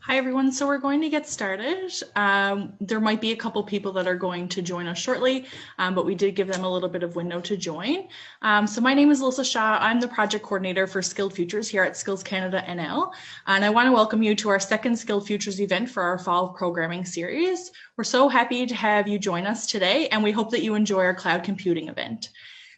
Hi, everyone. So we're going to get started. There might be a couple people that are going to join us shortly, but we did give them a little bit of window to join. So my name is Alyssa Shaw. I'm the project coordinator for Skilled Futures here at Skills Canada NL. And I want to welcome you to our second Skilled Futures event for our fall programming series. We're so happy to have you join us today, and we hope that you enjoy our cloud computing event.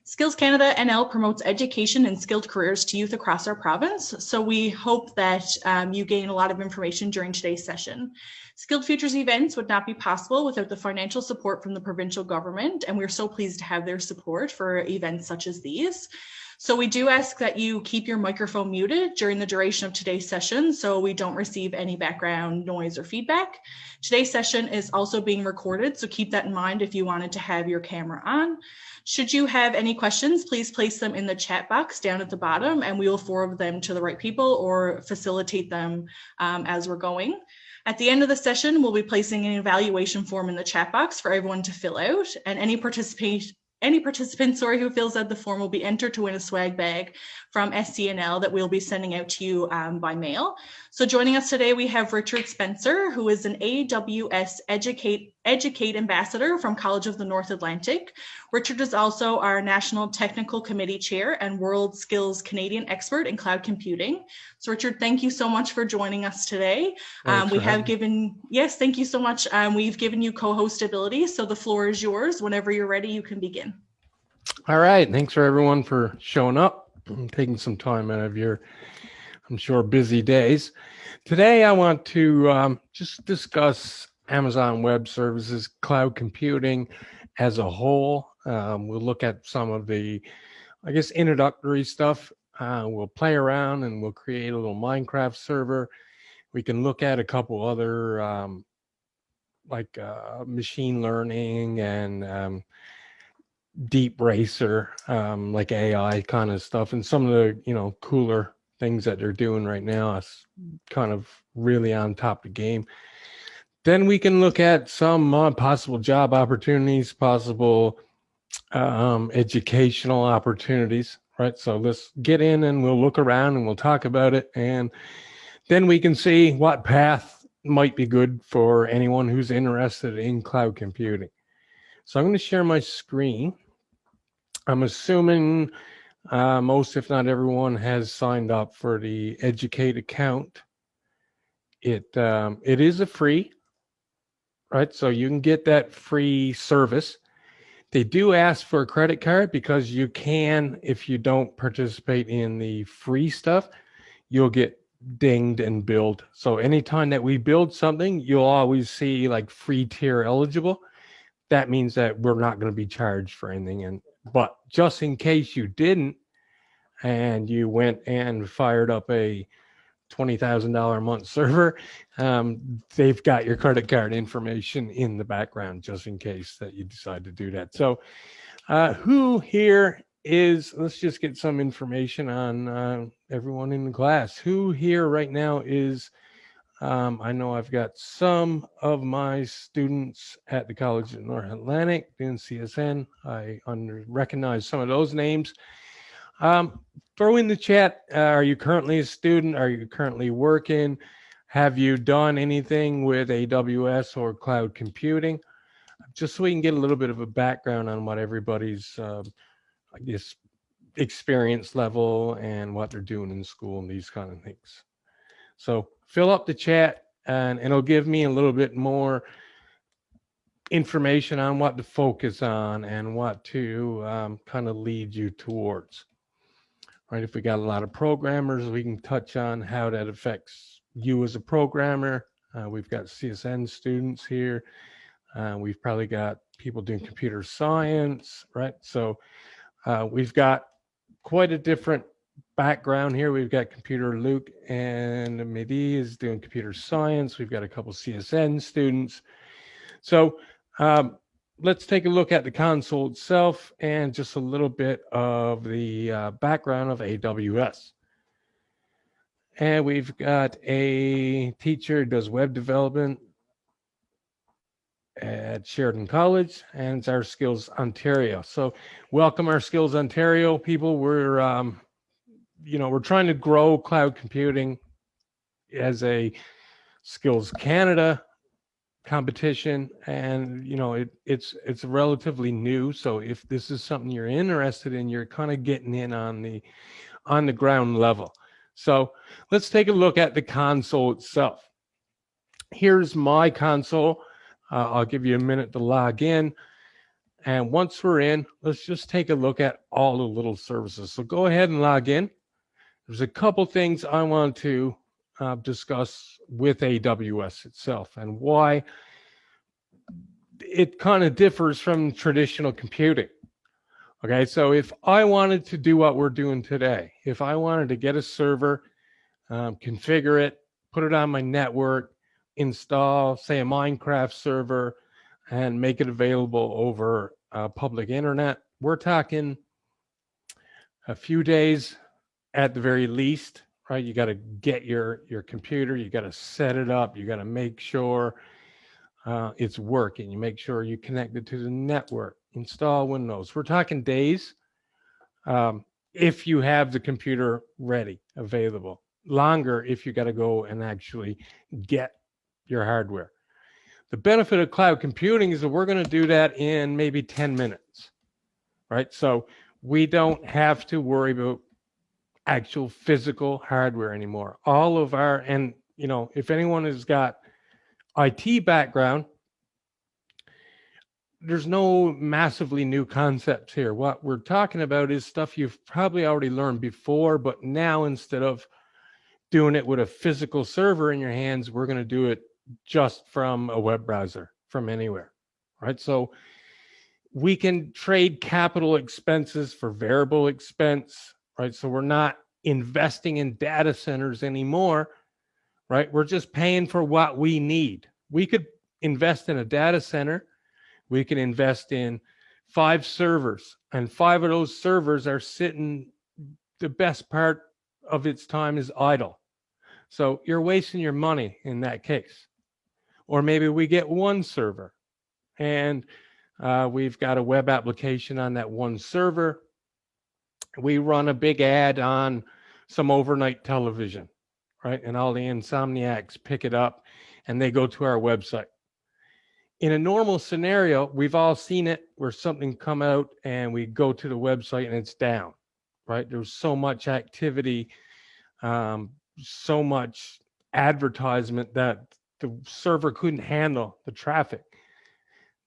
Skills Canada NL promotes education and skilled careers to youth across our province, so we hope that you gain a lot of information during today's session. Skilled Futures events would not be possible without the financial support from the provincial government, and we're so pleased to have their support for events such as these. So we do ask that you keep your microphone muted during the duration of today's session so we don't receive any background noise or feedback. Today's session is also being recorded, so keep that in mind if you wanted to have your camera on. Should you have any questions, please place them in the chat box down at the bottom and we will forward them to the right people or facilitate them as we're going. At the end of the session, we'll be placing an evaluation form in the chat box for everyone to fill out, and any participant who fills out the form will be entered to win a swag bag from SCNL that we'll be sending out to you by mail. So joining us today, we have Richard Spencer, who is an Aws Educate ambassador from College of the North Atlantic. Richard is also our National Technical Committee Chair and WorldSkills Canadian expert in cloud computing. So Richard, thank you so much for joining us today. Thank you so much. We've given you co-host ability, so the floor is yours. Whenever you're ready, you can begin. All right, thanks for everyone for showing up and taking some time out of your, I'm sure, busy days. Today I want to just discuss Amazon Web Services, cloud computing as a whole. We'll look at some of the, introductory stuff. We'll play around and we'll create a little Minecraft server. We can look at a couple other machine learning and deep racer, like AI kind of stuff, and some of the, cooler things that they're doing right now. It's kind of really on top of the game. Then we can look at some possible job opportunities, possible educational opportunities, right? So let's get in and we'll look around and we'll talk about it. And then we can see what path might be good for anyone who's interested in cloud computing. So I'm going to share my screen. I'm assuming most, if not everyone, has signed up for the Educate account. It is a free, right? So you can get that free service. They do ask for a credit card because you can, if you don't participate in the free stuff, you'll get dinged and billed. So anytime that we build something, you'll always see like free tier eligible. That means that we're not going to be charged for anything. But just in case you didn't, and you went and fired up a $20,000 a month server, they've got your credit card information in the background just in case that you decide to do that. So who here is, let's just get some information on everyone in the class. Who here right now is, I know I've got some of my students at the College of North Atlantic doing CSN. I recognize some of those names. Throw in the chat, are you currently a student? Are you currently working? Have you done anything with AWS or cloud computing? Just so we can get a little bit of a background on what everybody's, experience level and what they're doing in school and these kind of things. So fill up the chat and it'll give me a little bit more information on what to focus on and what to kind of lead you towards. Right, if we got a lot of programmers, we can touch on how that affects you as a programmer. We've got CSN students here. We've probably got people doing computer science, right? So we've got quite a different background here. We've got computer Luke and Mehdi is doing computer science. We've got a couple CSN students. So let's take a look at the console itself and just a little bit of the background of AWS. And we've got a teacher who does web development at Sheridan College, and it's our Skills Ontario. So welcome our Skills Ontario people. We're, we're trying to grow cloud computing as a Skills Canada competition, and it's relatively new. So if this is something you're interested in, you're kind of getting in on the ground level. So let's take a look at the console itself. Here's my console. I'll give you a minute to log in. And once we're in, let's just take a look at all the little services. So go ahead and log in. There's a couple things I want to discuss with AWS itself and why it kind of differs from traditional computing. Okay, so if I wanted to do what we're doing today, if I wanted to get a server, configure it, put it on my network, install, say, a Minecraft server, and make it available over public internet, we're talking a few days at the very least, right? You got to get your computer, you got to set it up, you got to make sure it's working, you make sure you connect it to the network, install Windows. We're talking days if you have the computer ready, available. Longer if you got to go and actually get your hardware. The benefit of cloud computing is that we're going to do that in maybe 10 minutes, right? So we don't have to worry about actual physical hardware anymore. All of our, and if anyone has got IT background, there's no massively new concepts here. What we're talking about is stuff you've probably already learned before, but now instead of doing it with a physical server in your hands, we're going to do it just from a web browser, from anywhere, right? So we can trade capital expenses for variable expense, right? So we're not investing in data centers anymore, right? We're just paying for what we need. We could invest in a data center. We can invest in 5 servers, and 5 of those servers are sitting, the best part of its time is idle. So you're wasting your money in that case. Or maybe we get 1 server and we've got a web application on that 1 server. We run a big ad on some overnight television, right? And all the insomniacs pick it up and they go to our website. In a normal scenario, we've all seen it where something come out and we go to the website and it's down, right? There's so much activity, so much advertisement that the server couldn't handle the traffic.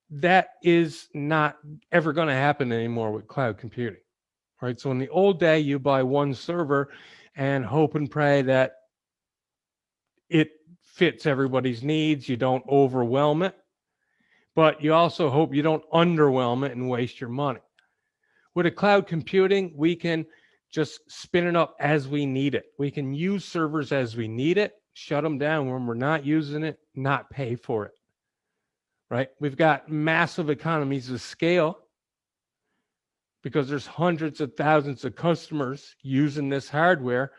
That is not ever going to happen anymore with cloud computing, right? So in the old day, you buy 1 server and hope and pray that it fits everybody's needs. You don't overwhelm it, but you also hope you don't underwhelm it and waste your money. With a cloud computing, we can just spin it up as we need it. We can use servers as we need it, shut them down when we're not using it, not pay for it, right? We've got massive economies of scale because there's hundreds of thousands of customers using this hardware.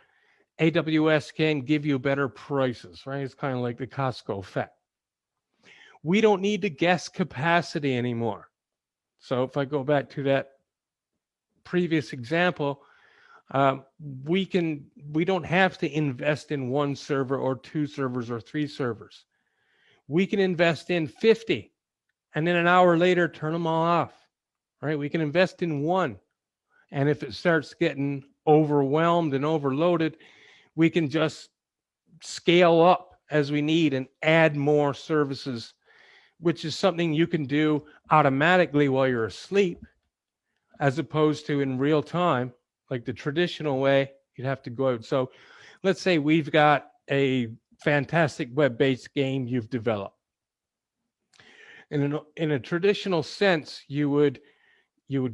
AWS can give you better prices, right? It's kind of like the Costco effect. We don't need to guess capacity anymore. So if I go back to that previous example, we don't have to invest in 1 server or 2 servers or 3 servers. We can invest in 50 and then an hour later turn them all off, right? We can invest in 1, and if it starts getting overwhelmed and overloaded, we can just scale up as we need and add more services, which is something you can do automatically while you're asleep, as opposed to in real time, like the traditional way, you'd have to go out. So let's say we've got a fantastic web-based game you've developed. In a traditional sense, you would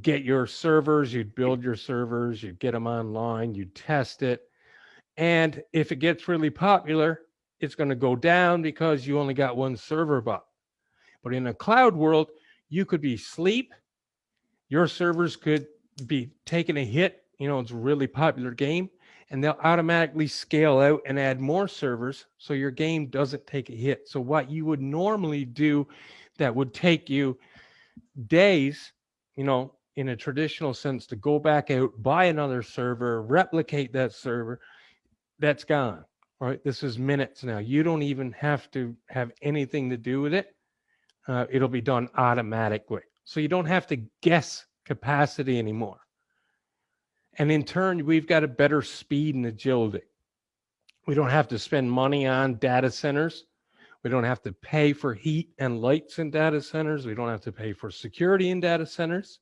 get your servers, you'd build your servers, you'd get them online, you'd test it. And if it gets really popular, it's going to go down because you only got 1 server up. But in a cloud world, you could be asleep, your servers could be taking a hit, it's a really popular game, and they'll automatically scale out and add more servers so your game doesn't take a hit. So what you would normally do that would take you days, in a traditional sense, to go back out, buy another server, replicate that server, that's gone. right? This is minutes now. You don't even have to have anything to do with it. It'll be done automatically. So you don't have to guess capacity anymore. And in turn, we've got a better speed and agility. We don't have to spend money on data centers. We don't have to pay for heat and lights in data centers. We don't have to pay for security in data centers.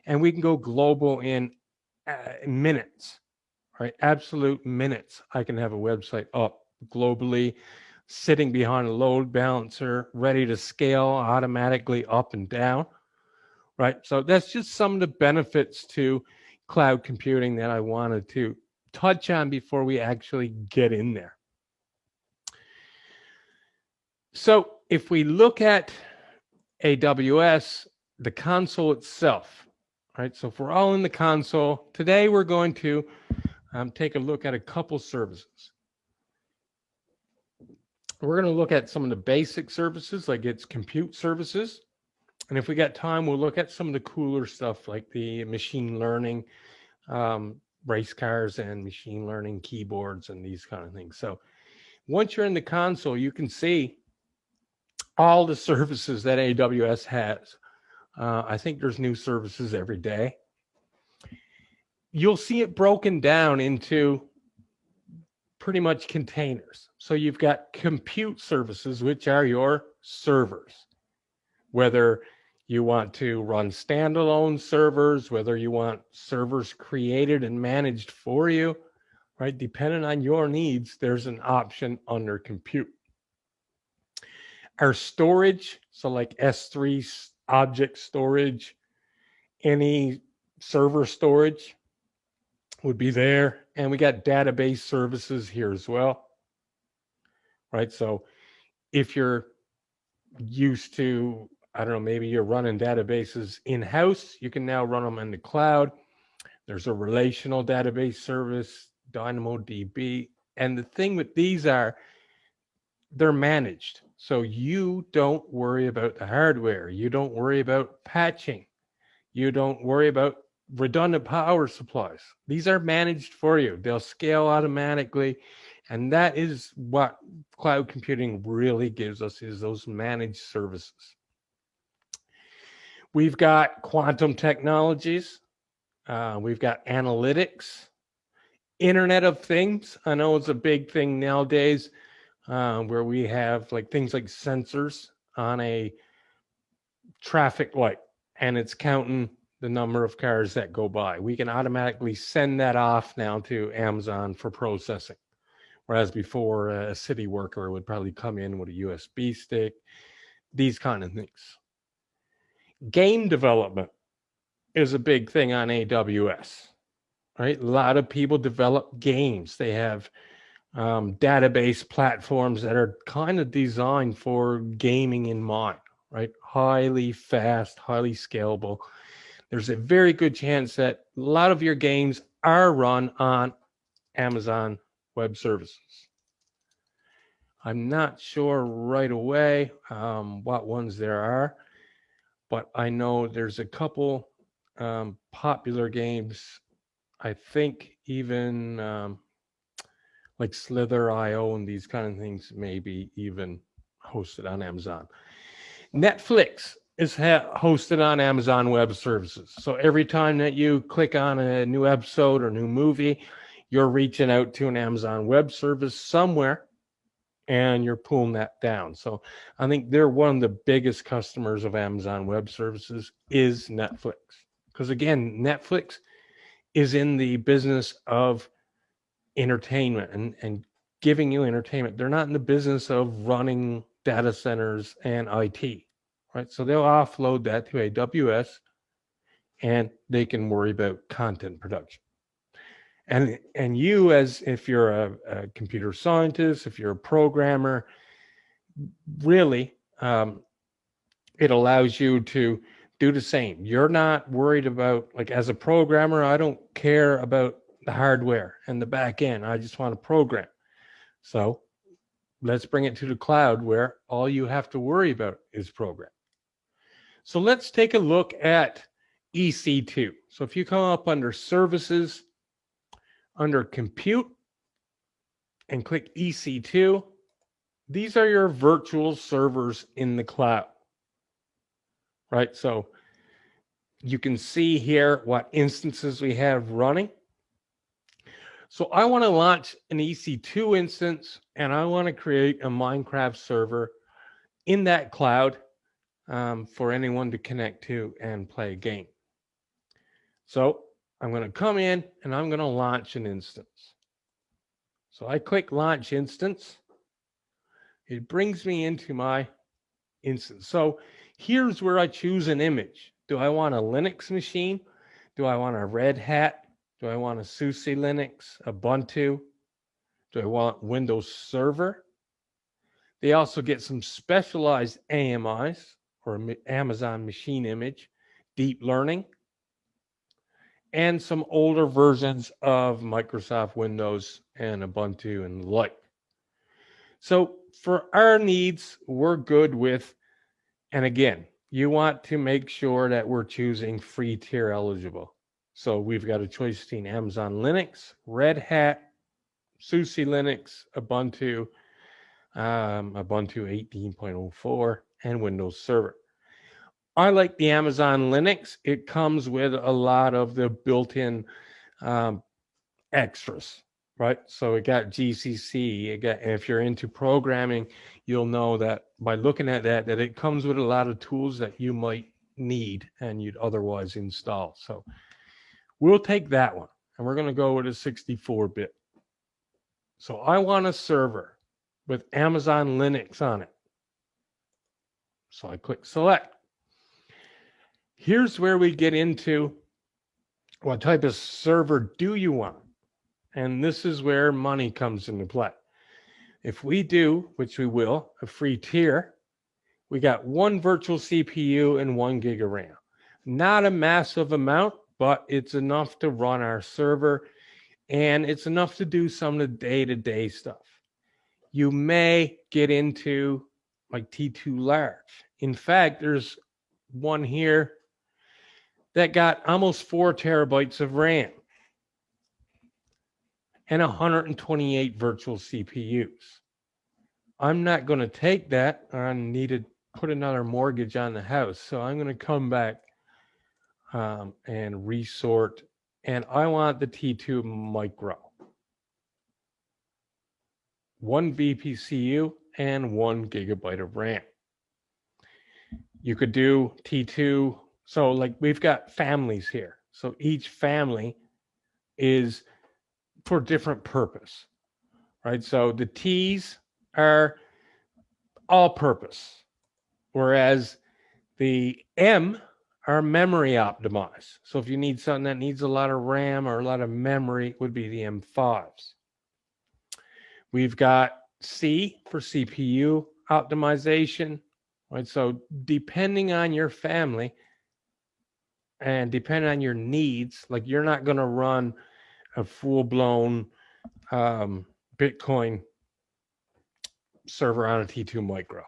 And we can go global in minutes, right? Absolute minutes. I can have a website up globally, sitting behind a load balancer, ready to scale automatically up and down, right? So that's just some of the benefits to cloud computing that I wanted to touch on before we actually get in there. So if we look at AWS, the console itself, right? So if we're all in the console, today we're going to take a look at a couple services. We're going to look at some of the basic services, like its compute services. And if we got time, we'll look at some of the cooler stuff, like the machine learning, race cars and machine learning keyboards and these kind of things. So once you're in the console, you can see all the services that AWS has. I think there's new services every day. You'll see it broken down into pretty much containers. So you've got compute services, which are your servers. Whether you want to run standalone servers, whether you want servers created and managed for you, right? Depending on your needs, there's an option under compute. Our storage, so like S3 object storage, any server storage would be there. And we got database services here as well, right? So if you're used to, I don't know, maybe you're running databases in-house, you can now run them in the cloud. There's a relational database service, DynamoDB. And the thing with these are, they're managed. So you don't worry about the hardware. You don't worry about patching. You don't worry about redundant power supplies. These are managed for you. They'll scale automatically. And that is what cloud computing really gives us, is those managed services. We've got quantum technologies. We've got analytics. Internet of Things. I know it's a big thing nowadays, where we have like things like sensors on a traffic light, and it's counting the number of cars that go by. We can automatically send that off now to Amazon for processing. Whereas before, a city worker would probably come in with a USB stick, these kind of things. Game development is a big thing on AWS, right? A lot of people develop games. They have database platforms that are kind of designed for gaming in mind, right? Highly fast, highly scalable. There's a very good chance that a lot of your games are run on Amazon Web Services. I'm not sure right away what ones there are, but I know there's a couple popular games. I think even like Slither.io and these kind of things may be even hosted on Amazon. Netflix is hosted on Amazon Web Services. So every time that you click on a new episode or new movie, you're reaching out to an Amazon Web Service somewhere and you're pulling that down. So I think they're one of the biggest customers of Amazon Web Services is Netflix. Because again, Netflix is in the business of entertainment and giving you entertainment. They're not in the business of running data centers and IT. Right, so they'll offload that to AWS, and they can worry about content production. And you, as if you're a computer scientist, if you're a programmer, really, it allows you to do the same. You're not worried about, like, as a programmer, I don't care about the hardware and the back end. I just want to program. So let's bring it to the cloud where all you have to worry about is program. So let's take a look at EC2. So if you come up under services, under compute, and click EC2, these are your virtual servers in the cloud, right? So you can see here what instances we have running. So I want to launch an EC2 instance, and I want to create a Minecraft server in that cloud for anyone to connect to and play a game. So I'm going to come in and I'm going to launch an instance. So I click Launch Instance. It brings me into my instance. So here's where I choose an image. Do I want a Linux machine? Do I want a Red Hat? Do I want a SUSE Linux, Ubuntu? Do I want Windows Server? They also get some specialized AMIs, or Amazon Machine Image, deep learning, and some older versions of Microsoft Windows and Ubuntu and the like. So for our needs, we're good with, and again, you want to make sure that we're choosing free tier eligible. So we've got a choice between Amazon Linux, Red Hat, SUSE Linux, Ubuntu, Ubuntu 18.04, and Windows Server. I like the Amazon Linux. It comes with a lot of the built-in extras, right? So it got GCC. If you're into programming, you'll know that by looking at that it comes with a lot of tools that you might need and you'd otherwise install. So we'll take that one, and we're going to go with a 64-bit. So I want a server with Amazon Linux on it. So I click Select. Here's where we get into what type of server do you want? And this is where money comes into play. If we do, which we will, a free tier, we got one virtual CPU and 1 gig of RAM. Not a massive amount, but it's enough to run our server, and it's enough to do some of the day-to-day stuff. You may get into like T2 large. In fact, there's one here that got almost 4 terabytes of RAM and 128 virtual CPUs. I'm not going to take that. I need to put another mortgage on the house. So I'm going to come back and resort. And I want the T2 Micro. 1 vPCU and 1 gigabyte of RAM. You could do T2. So like we've got families here. So each family is for different purpose, right? So the T's are all purpose, whereas the M are memory optimized. So if you need something that needs a lot of RAM or a lot of memory, it would be the M5s. We've got C for CPU optimization, right? So depending on your family and depending on your needs, like you're not going to run a full-blown Bitcoin server on a T2 Micro,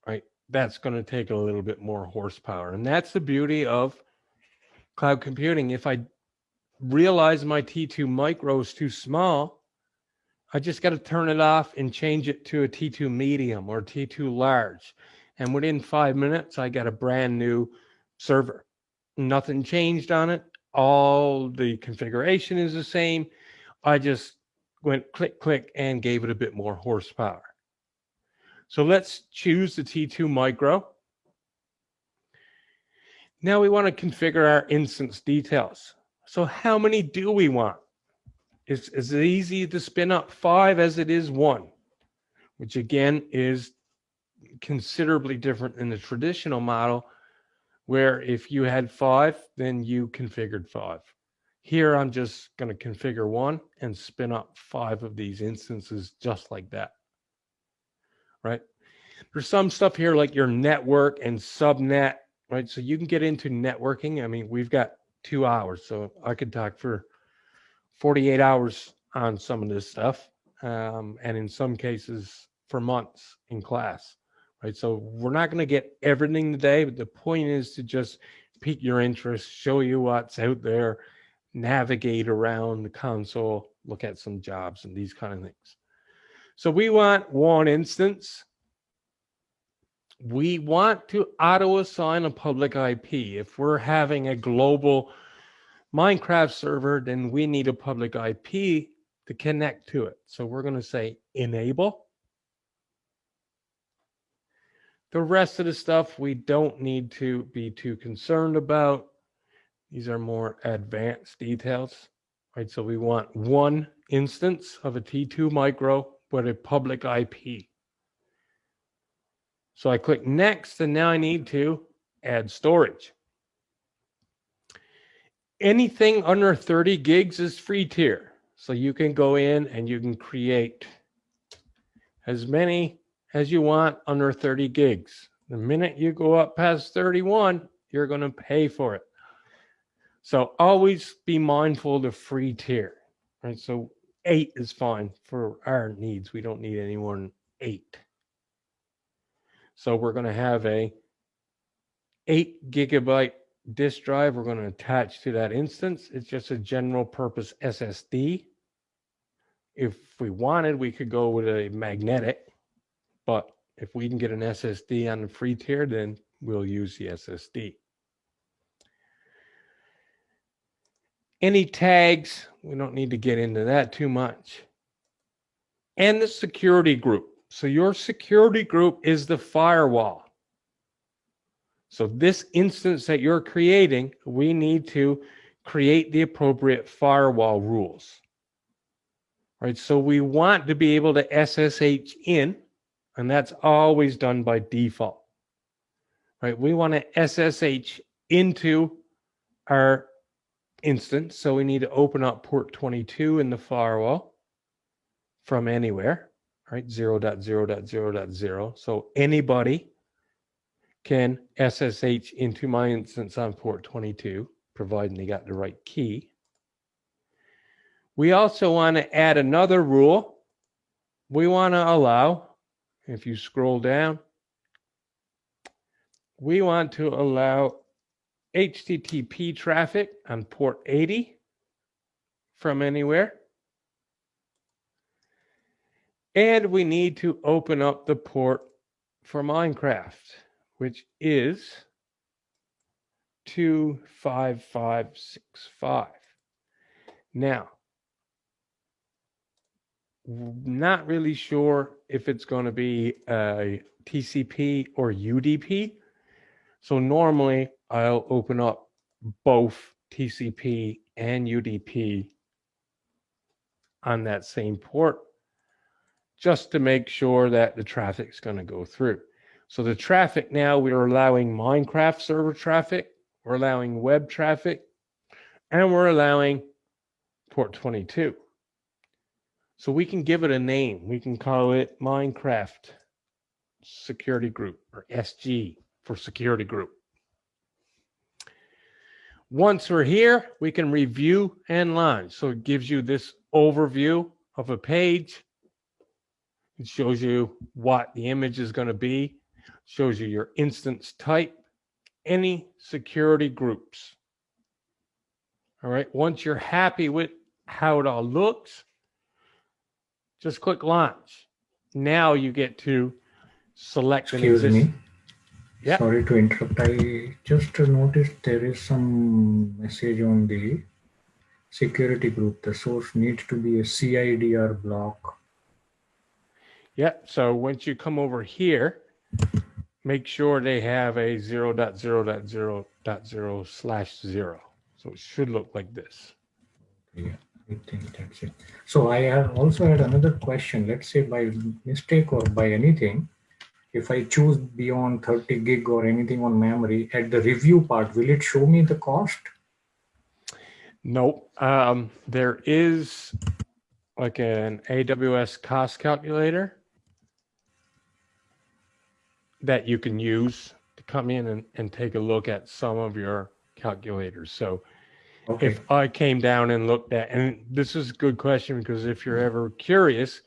right? That's going to take a little bit more horsepower. And that's the beauty of cloud computing. If I realize my T2 Micro is too small, I just got to turn it off and change it to a T2 medium or T2 large. And within 5 minutes, I got a brand new server. Nothing changed on it. All the configuration is the same. I just went click, click, and gave it a bit more horsepower. So let's choose the T2 Micro. Now we want to configure our instance details. So how many do we want? It's as easy to spin up 5 as it is 1, which again is considerably different in the traditional model, where if you had 5, then you configured 5. Here, I'm just going to configure 1 and spin up 5 of these instances just like that, right? There's some stuff here like your network and subnet, right? So you can get into networking. I mean, we've got 2 hours, so I could talk for 48 hours on some of this stuff, and in some cases for months in class, right? So we're not going to get everything today, but the point is to just pique your interest, show you what's out there, navigate around the console, look at some jobs and these kind of things. So we want one instance. We want to auto assign a public IP. If we're having a global Minecraft server, then we need a public IP to connect to it. So we're going to say enable. The rest of the stuff we don't need to be too concerned about. These are more advanced details, right? So we want one instance of a T2 micro with a public IP. So I click next, and now I need to add storage. Anything under 30 gigs is free tier. So you can go in and you can create as many as you want under 30 gigs. The minute you go up past 31, you're going to pay for it. So always be mindful of the free tier, right? So 8 is fine for our needs. We don't need any more than 8. So we're going to have a 8 gigabyte disk drive we're going to attach to that instance. It's just a general purpose SSD. If we wanted, we could go with a magnetic, but if we can get an SSD on the free tier, then we'll use the SSD. Any tags, we don't need to get into that too much. And the security group. So your security group is the firewall. So this instance that you're creating, we need to create the appropriate firewall rules. Right? So we want to be able to SSH in, and that's always done by default. Right? We want to SSH into our instance, so we need to open up port 22 in the firewall from anywhere, right? 0.0.0.0. So anybody can SSH into my instance on port 22, providing they got the right key. We also want to add another rule. We want to allow, if you scroll down, we want to allow HTTP traffic on port 80 from anywhere. And we need to open up the port for Minecraft, which is 25565. Now, not really sure if it's going to be a TCP or UDP. So normally I'll open up both TCP and UDP on that same port just to make sure that the traffic's going to go through. So the traffic now, we're allowing Minecraft server traffic, we're allowing web traffic, and we're allowing port 22. So we can give it a name. We can call it Minecraft Security Group, or SG for Security Group. Once we're here, we can review and launch. So it gives you this overview of a page. It shows you what the image is going to be, shows you your instance type, any security groups. All right, once you're happy with how it all looks, just click launch. Now you get to select an Excuse me. Yeah. Sorry to interrupt. I just noticed there is some message on the security group. The source needs to be a CIDR block. Yeah. So once you come over here, make sure they have a 0.0.0.0/0. So it should look like this. Yeah, I think that's it. So I have also had another question. Let's say by mistake or by anything, if I choose beyond 30 gig or anything on memory, at the review part, will it show me the cost? Nope. There is like an AWS cost calculator that you can use to come in and take a look at some of your calculators. So Okay. if I came down and looked at, and this is a good question, because if you're ever curious,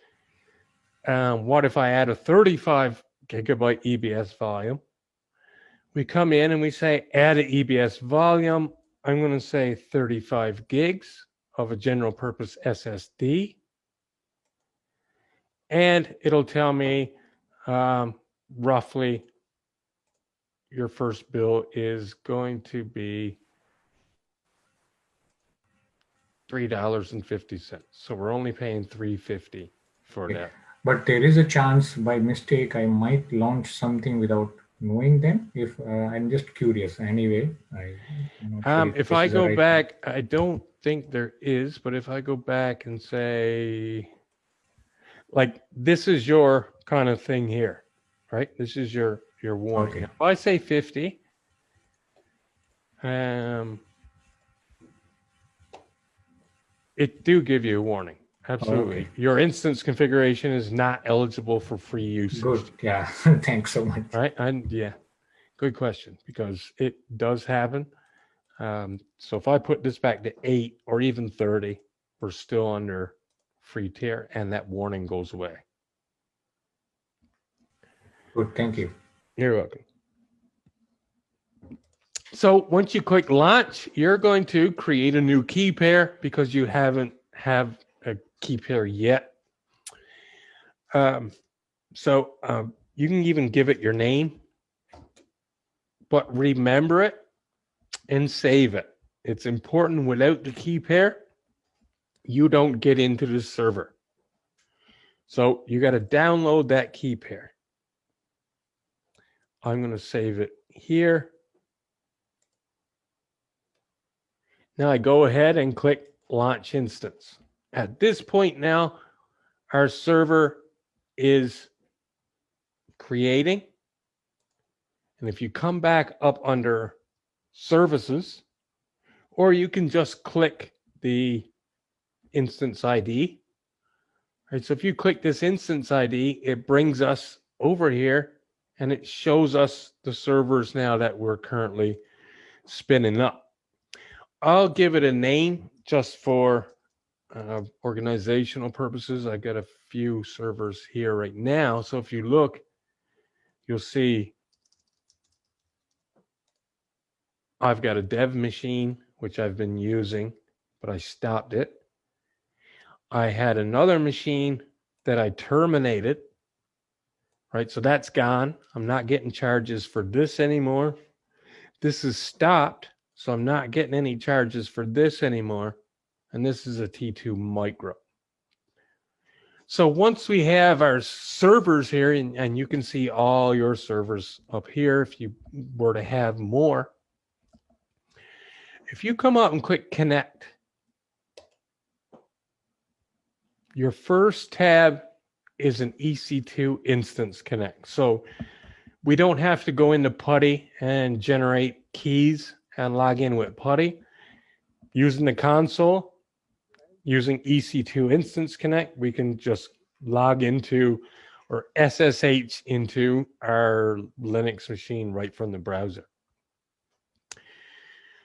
what if I add a 35 gigabyte EBS volume? We come in and we say add an EBS volume. I'm going to say 35 gigs of a general purpose SSD. and it'll tell me roughly your first bill is going to be $3.50. So we're only paying $3.50 for that. But there is a chance by mistake I might launch something without knowing them. If I'm just curious. Anyway, I'm not sure if I go back, I don't think there is, but if I go back and say, like, this is your kind of thing here, right? This is your warning. Okay. Now, if I say 50, it do give you a warning. Absolutely. Okay. Your instance configuration is not eligible for free usage. Good. Yeah. Thanks so much. Right. And yeah, good question, because it does happen. So if I put this back to 8 or even 30, we're still under free tier, and that warning goes away. Good. Thank you. You're welcome. So once you click launch, you're going to create a new key pair because you haven't have a key pair yet. So you can even give it your name, but remember it and save it. It's important. Without the key pair, you don't get into the server. So you got to download that key pair. I'm going to save it here. Now I go ahead and click launch instance. At this point now, our server is creating. And if you come back up under services, or you can just click the instance ID. Right, so if you click this instance ID, it brings us over here and it shows us the servers now that we're currently spinning up. I'll give it a name just for organizational purposes. I've got a few servers here right now. So if you look, you'll see I've got a dev machine, which I've been using, but I stopped it. I had another machine that I terminated, right? So that's gone. I'm not getting charges for this anymore. This is stopped, so I'm not getting any charges for this anymore. And this is a T2 micro. So once we have our servers here, and you can see all your servers up here if you were to have more. If you come up and click connect, your first tab is an Ec2 Instance Connect. So we don't have to go into PuTTY and generate keys and log in with PuTTY. Using the console, using Ec2 Instance Connect, we can just log into or SSH into our Linux machine right from the browser.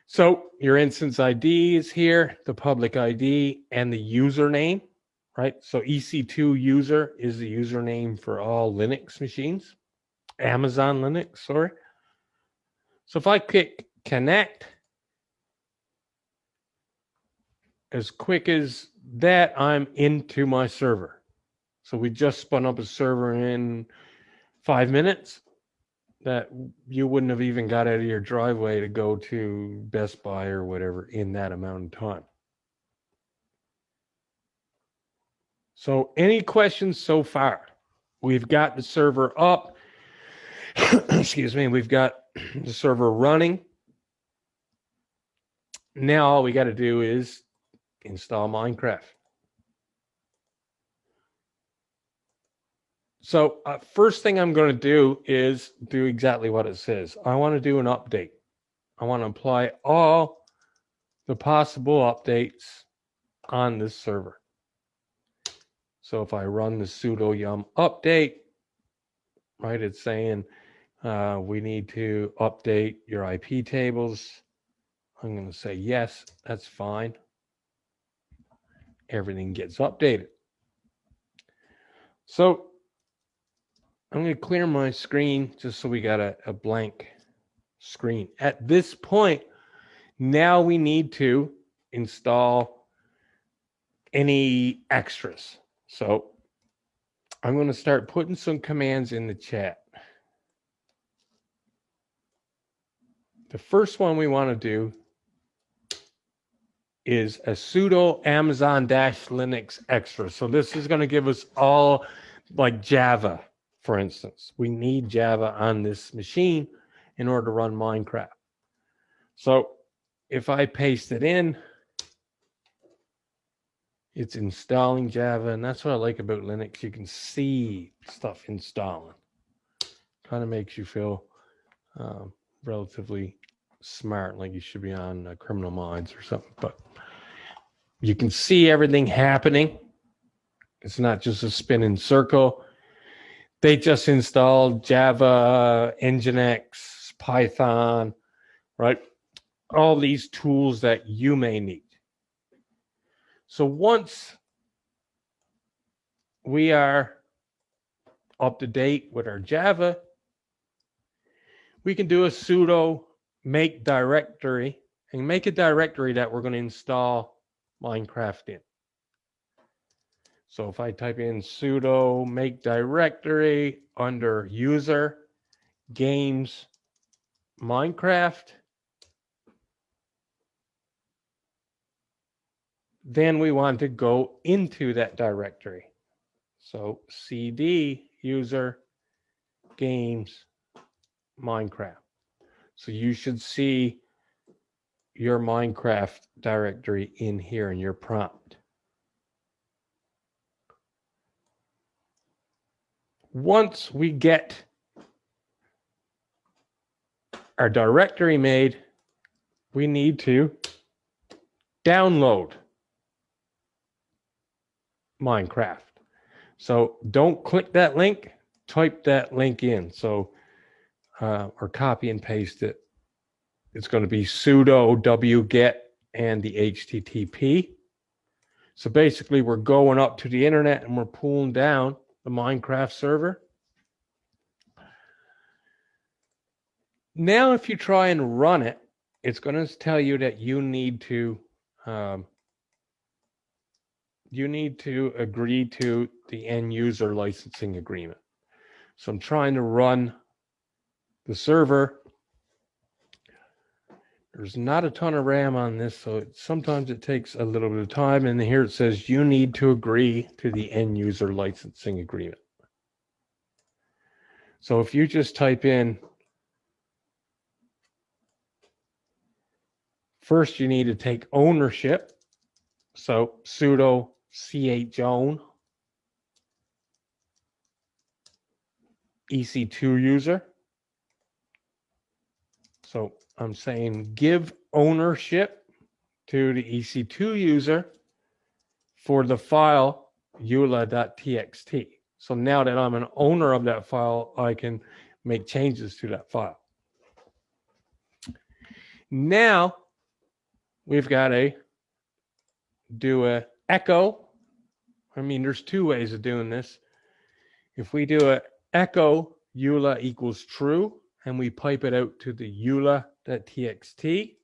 So your instance ID is here, the public ID, and the username, right? So EC2 user is the username for all Linux machines, Amazon Linux, sorry. So if I click connect, as quick as that, I'm into my server. So we just spun up a server in 5 minutes that you wouldn't have even got out of your driveway to go to Best Buy or whatever in that amount of time. So any questions so far? We've got the server up. Excuse me. We've got the server running. Now all we got to do is install Minecraft. So first thing I'm going to do is do exactly what it says. I want to do an update. I want to apply all the possible updates on this server. So if I run the sudo yum update, right, it's saying we need to update your IP tables. I'm going to say yes, that's fine. Everything gets updated. So I'm going to clear my screen just so we got a blank screen. At this point, now we need to install any extras. So I'm going to start putting some commands in the chat. The first one we want to do is a sudo Amazon-Linux extra. So this is going to give us all like Java, for instance. We need Java on this machine in order to run Minecraft. So if I paste it in, it's installing Java, and that's what I like about Linux. You can see stuff installing. Kind of makes you feel relatively smart, like you should be on Criminal Minds or something. But you can see everything happening. It's not just a spinning circle. They just installed Java, Nginx, Python, right? All these tools that you may need. So once we are up to date with our Java, we can do a sudo make directory and make a directory that we're going to install Minecraft in. So if I type in sudo make directory under user games Minecraft, then we want to go into that directory. So cd user games Minecraft. So you should see your Minecraft directory in here in your prompt. Once we get our directory made, we need to download Minecraft. So don't click that link, type that link in. So, or copy and paste it. It's going to be sudo wget and the HTTP. So basically we're going up to the internet and we're pulling down the Minecraft server. Now, if you try and run it, it's going to tell you that you need to agree to the end user licensing agreement. So I'm trying to run the server. There's not a ton of RAM on this, so sometimes it takes a little bit of time. And here it says you need to agree to the end user licensing agreement. So if you just type in, first you need to take ownership. So sudo chown ec2 user. So I'm saying give ownership to the ec2 user for the file eula.txt. So now that I'm an owner of that file, I can make changes to that file. Now we've got to do a echo. I mean, there's two ways of doing this. If we do a echo eula equals true, and we pipe it out to the eula.txt,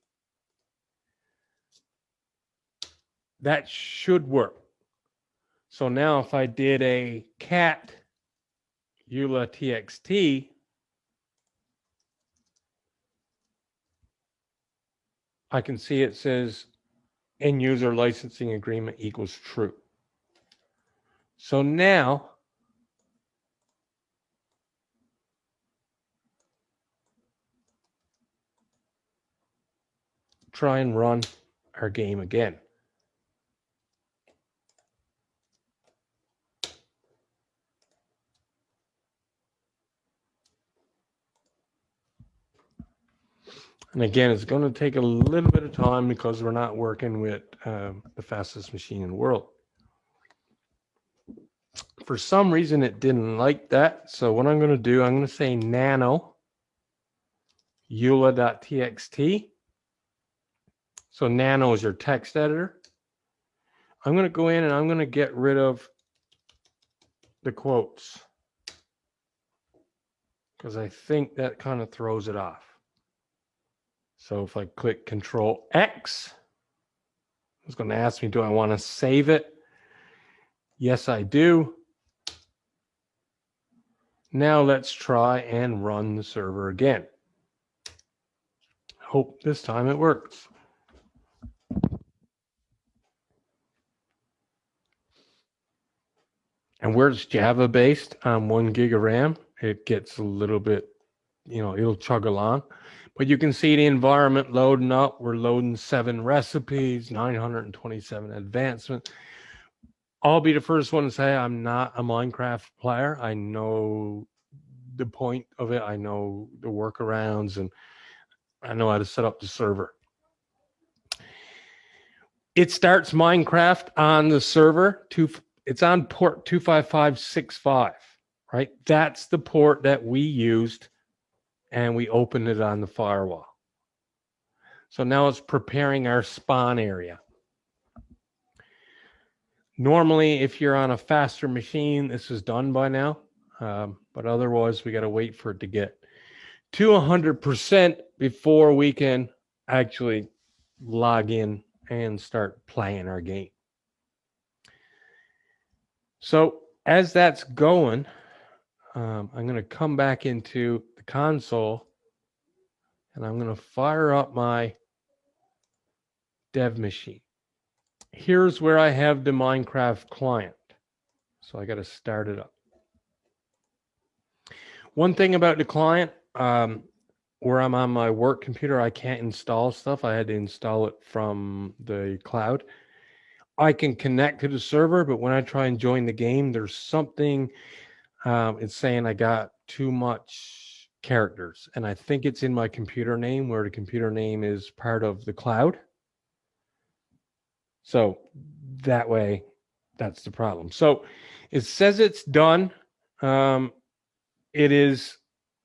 that should work. So now if I did a cat eula.txt, I can see it says end user licensing agreement equals true. So now try and run our game again. And again, it's going to take a little bit of time because we're not working with the fastest machine in the world. For some reason, it didn't like that. So what I'm going to do, I'm going to say nano eula.txt. So nano is your text editor. I'm going to go in and I'm going to get rid of the quotes because I think that kind of throws it off. So if I click Control X, it's going to ask me, do I want to save it? Yes, I do. Now let's try and run the server again. Hope this time it works. And where it's Java based on 1 gig of RAM, it gets a little bit, it'll chug along. But you can see the environment loading up. We're loading 7 recipes, 927 advancements. I'll be the first one to say I'm not a Minecraft player. I know the point of it. I know the workarounds, and I know how to set up the server. It starts Minecraft on the server. It's on port 25565, right? That's the port that we used, and we opened it on the firewall. So now it's preparing our spawn area. Normally, if you're on a faster machine, this is done by now. But otherwise, we got to wait for it to get to 100% before we can actually log in and start playing our game. So as that's going, I'm going to come back into the console, and I'm going to fire up my dev machine. Here's where I have the Minecraft client. So I got to start it up. One thing about the client, where I'm on my work computer, I can't install stuff. I had to install it from the cloud. I can connect to the server, but when I try and join the game, there's something, it's saying I got too much characters. And I think it's in my computer name, where the computer name is part of the cloud. So that way, that's the problem. So it says it's done. It is,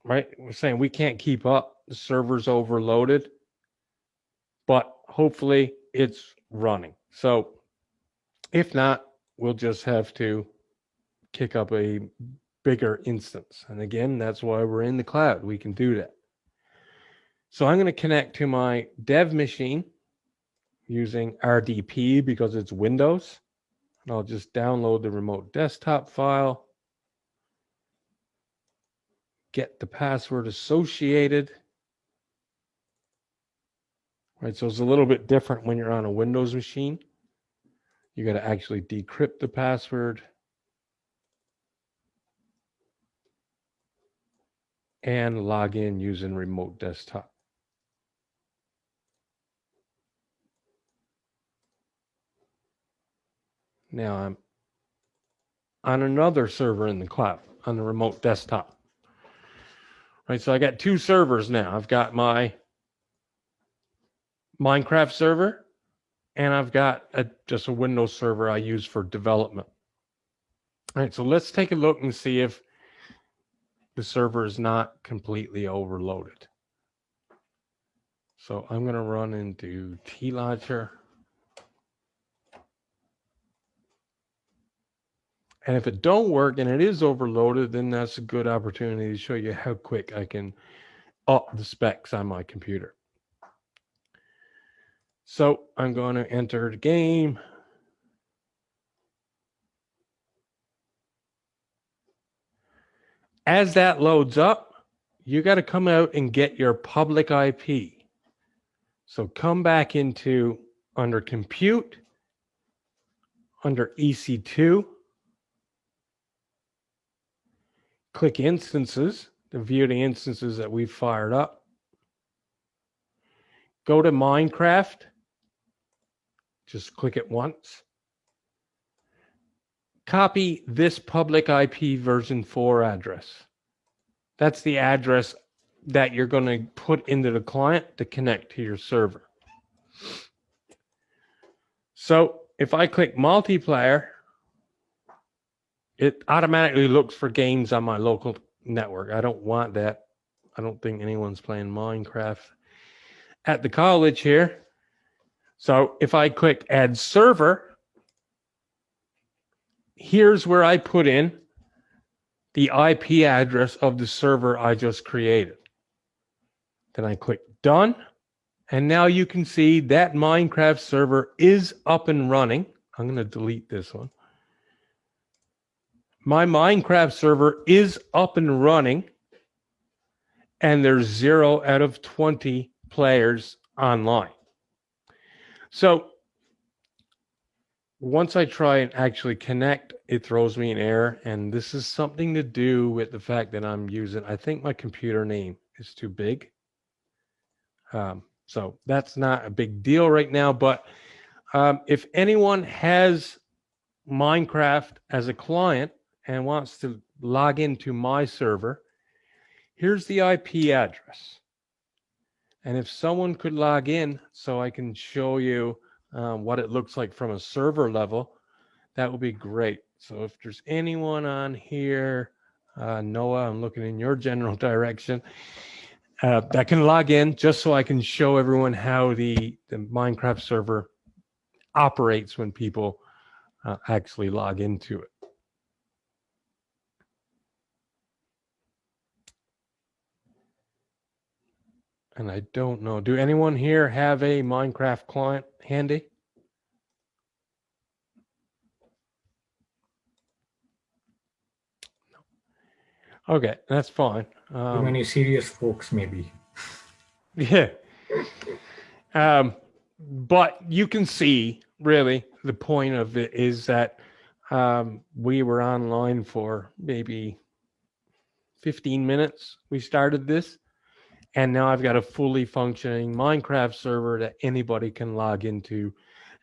right? We're saying we can't keep up. The server's overloaded, but hopefully it's running. So if not, we'll just have to kick up a bigger instance. And again, that's why we're in the cloud. We can do that. So I'm going to connect to my dev machine using RDP because it's Windows. And I'll just download the remote desktop file, get the password associated. Right, so it's a little bit different when you're on a Windows machine. You got to actually decrypt the password and log in using remote desktop. Now I'm on another server in the cloud on the remote desktop. Right, so I got 2 servers now. I've got my Minecraft server, and I've got just a Windows server I use for development. All right, so let's take a look and see if the server is not completely overloaded. So I'm going to run into T-Launcher. And if it don't work and it is overloaded, then that's a good opportunity to show you how quick I can up the specs on my computer. So I'm going to enter the game. As that loads up, you got to come out and get your public IP. So come back into under Compute, under EC2, click Instances to view the instances that we've fired up. Go to Minecraft. Just click it once. Copy this public IP version 4 address. That's the address that you're going to put into the client to connect to your server. So if I click multiplayer, it automatically looks for games on my local network. I don't want that. I don't think anyone's playing Minecraft at the college here. So if I click Add Server, here's where I put in the IP address of the server I just created. Then I click Done, and now you can see that Minecraft server is up and running. I'm going to delete this one. my Minecraft server is up and running, and there's 0 out of 20 players online. So once I try and actually connect, it throws me an error. And this is something to do with the fact that I'm using, I think my computer name is too big. So that's not a big deal right now. But if anyone has Minecraft as a client and wants to log into my server, here's the IP address. And if someone could log in so I can show you what it looks like from a server level, that would be great. So if there's anyone on here, Noah, I'm looking in your general direction, that can log in just so I can show everyone how the Minecraft server operates when people actually log into it. And I don't know, do anyone here have a Minecraft client handy? Okay, that's fine. Too many serious folks, maybe. Yeah. But you can see, really, the point of it is that we were online for maybe 15 minutes. We started this, and now I've got a fully functioning Minecraft server that anybody can log into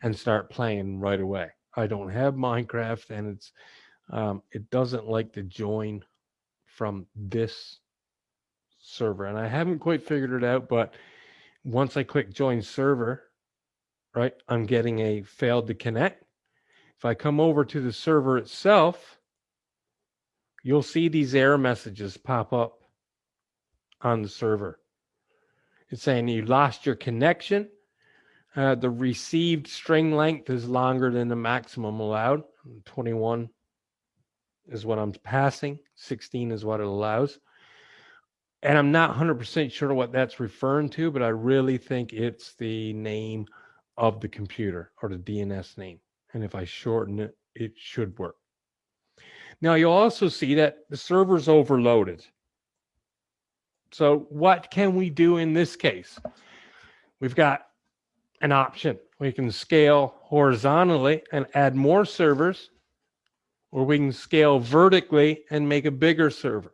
and start playing right away. I don't have Minecraft, and it doesn't like to join from this server, and I haven't quite figured it out, but once I click join server, right, I'm getting a failed to connect. If I come over to the server itself, you'll see these error messages pop up on the server. It's saying you lost your connection. The received string length is longer than the maximum allowed. 21 is what I'm passing. 16 is what it allows. And I'm not 100% sure what that's referring to, but I really think it's the name of the computer or the DNS name. And if I shorten it, it should work. Now, you'll also see that the server's overloaded. So what can we do in this case? We've got an option. We can scale horizontally and add more servers, or we can scale vertically and make a bigger server.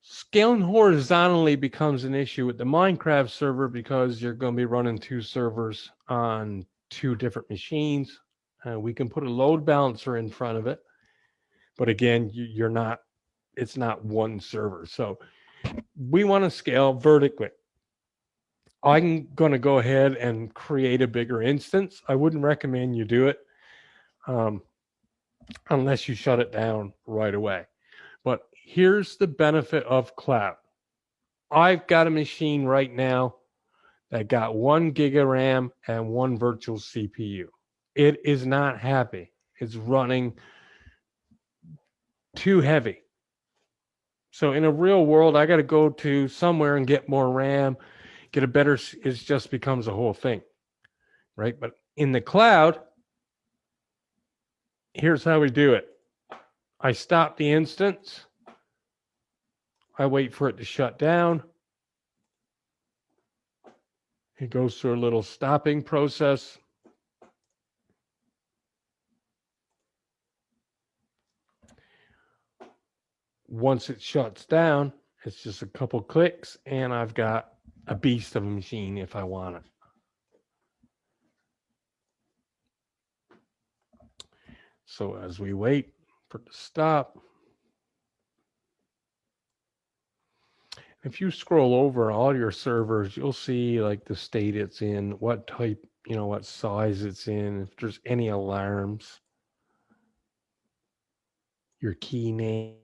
Scaling horizontally becomes an issue with the Minecraft server because you're going to be running 2 servers on 2 different machines. We can put a load balancer in front of it, but again, it's not 1 server. So we want to scale vertically. I'm going to go ahead and create a bigger instance. I wouldn't recommend you do it unless you shut it down right away. But here's the benefit of cloud. I've got a machine right now that got 1 gig of RAM and 1 virtual CPU. It is not happy. It's running too heavy. So in a real world, I got to go to somewhere and get more RAM, get a better, it just becomes a whole thing, right? But in the cloud, here's how we do it. I stop the instance. I wait for it to shut down. It goes through a little stopping process. Once it shuts down, it's just a couple clicks, and I've got a beast of a machine if I want it. So as we wait for it to stop, if you scroll over all your servers, you'll see like the state it's in, what type, what size it's in, if there's any alarms, your key name,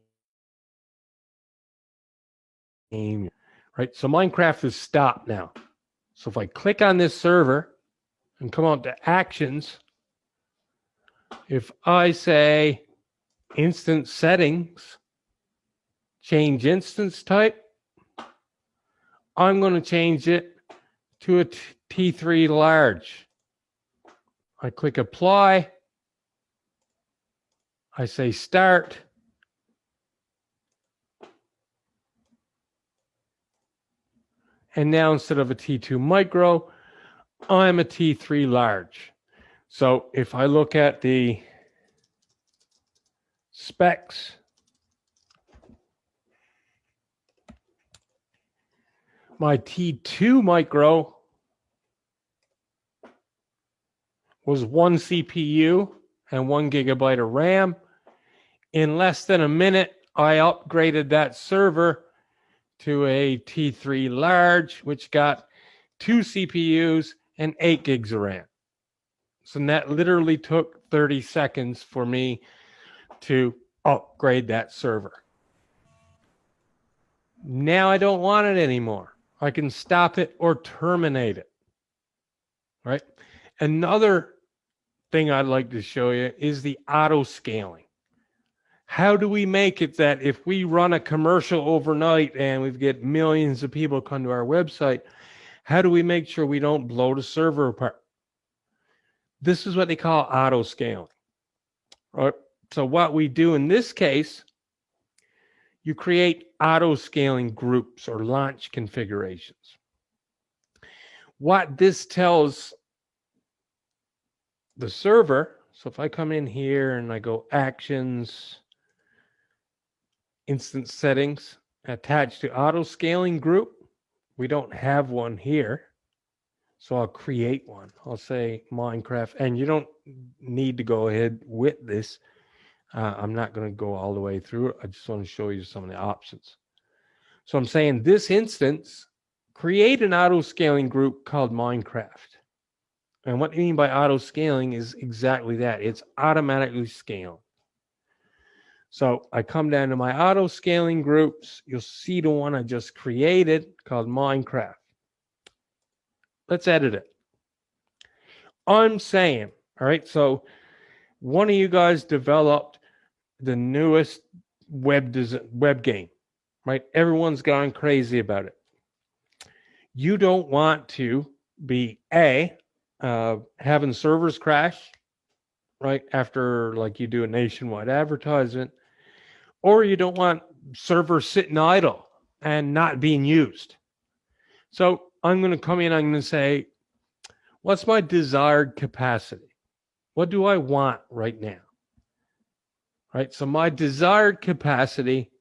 right? So Minecraft is stopped now. So if I click on this server and come out to actions, if I say instance settings, change instance type, I'm going to change it to a T3 large. I click apply. I say start. And now instead of a T2 micro, I'm a T3 large. So if I look at the specs, my T2 micro was 1 CPU and 1 gigabyte of RAM. In less than a minute, I upgraded that server to a T3 large, which got 2 CPUs and 8 gigs of RAM. So that literally took 30 seconds for me to upgrade that server. Now I don't want it anymore. I can stop it or terminate it. Right? Another thing I'd like to show you is the auto scaling. How do we make it that if we run a commercial overnight and we get millions of people come to our website, how do we make sure we don't blow the server apart? This is what they call auto scaling. Right? So what we do in this case, you create auto scaling groups or launch configurations. What this tells the server, so if I come in here and I go actions, instance settings, attached to auto scaling group, we don't have one here. So I'll create one. I'll say Minecraft, and you don't need to go ahead with this. I'm not going to go all the way through it. I just want to show you some of the options. So I'm saying this instance, create an auto scaling group called Minecraft. And what I mean by auto scaling is exactly that. It's automatically scaling. So I come down to my auto scaling groups. You'll see the one I just created called Minecraft. Let's edit it. I'm saying, all right, so one of you guys developed the newest web game, right? Everyone's gone crazy about it. You don't want to be having servers crash, right? After like you do a nationwide advertisement, or you don't want servers sitting idle and not being used. So I'm going to come in, I'm going to say, what's my desired capacity? What do I want right now? Right? So my desired capacity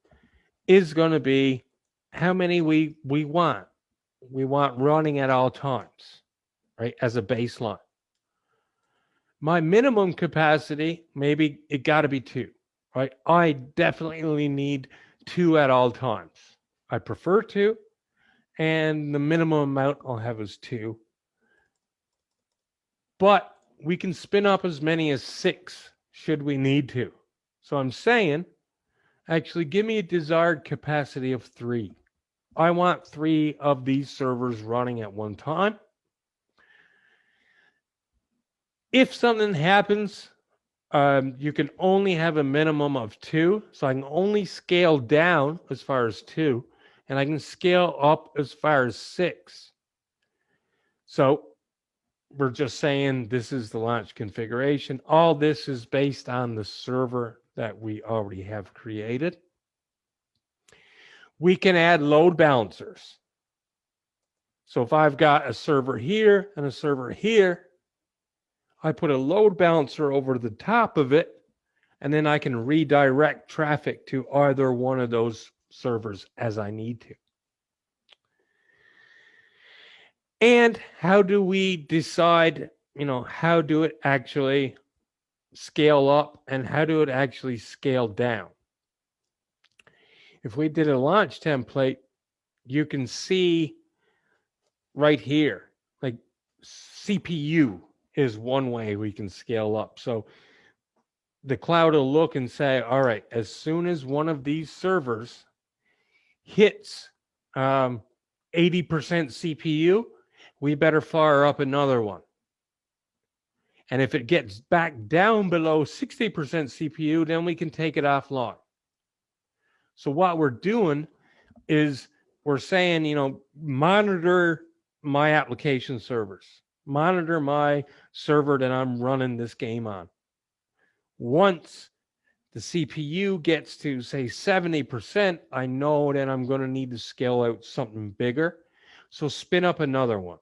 is going to be how many we want. We want running at all times, right? As a baseline. My minimum capacity, maybe it got to be 2, right? I definitely need 2 at all times. I prefer 2, and the minimum amount I'll have is 2. But we can spin up as many as 6 should we need to. So I'm saying, actually give me a desired capacity of 3. I want 3 of these servers running at one time. If something happens, you can only have a minimum of 2. So I can only scale down as far as 2, and I can scale up as far as 6. So we're just saying this is the launch configuration. All this is based on the server that we already have created. We can add load balancers. So if I've got a server here and a server here, I put a load balancer over the top of it, and then I can redirect traffic to either one of those servers as I need to. And how do we decide, how do it actually scale up and how do it actually scale down? If we did a launch template, you can see right here, like CPU is one way we can scale up. So the cloud will look and say, all right, as soon as one of these servers hits 80% CPU, we better fire up another one. And if it gets back down below 60% CPU, then we can take it offline. So what we're doing is we're saying, monitor my application servers. Monitor my server that I'm running this game on. Once the CPU gets to say 70%, I know that I'm going to need to scale out something bigger. So spin up another one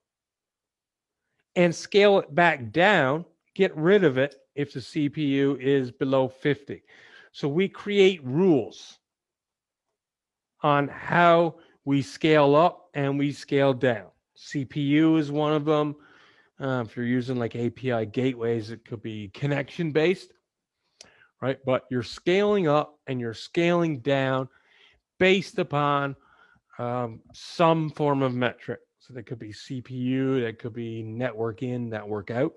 and scale it back down, get rid of it if the CPU is below 50. So we create rules on how we scale up and we scale down. CPU is one of them. If you're using like API gateways, it could be connection based, right? But you're scaling up and you're scaling down based upon some form of metric. So that could be CPU, that could be network in, network out,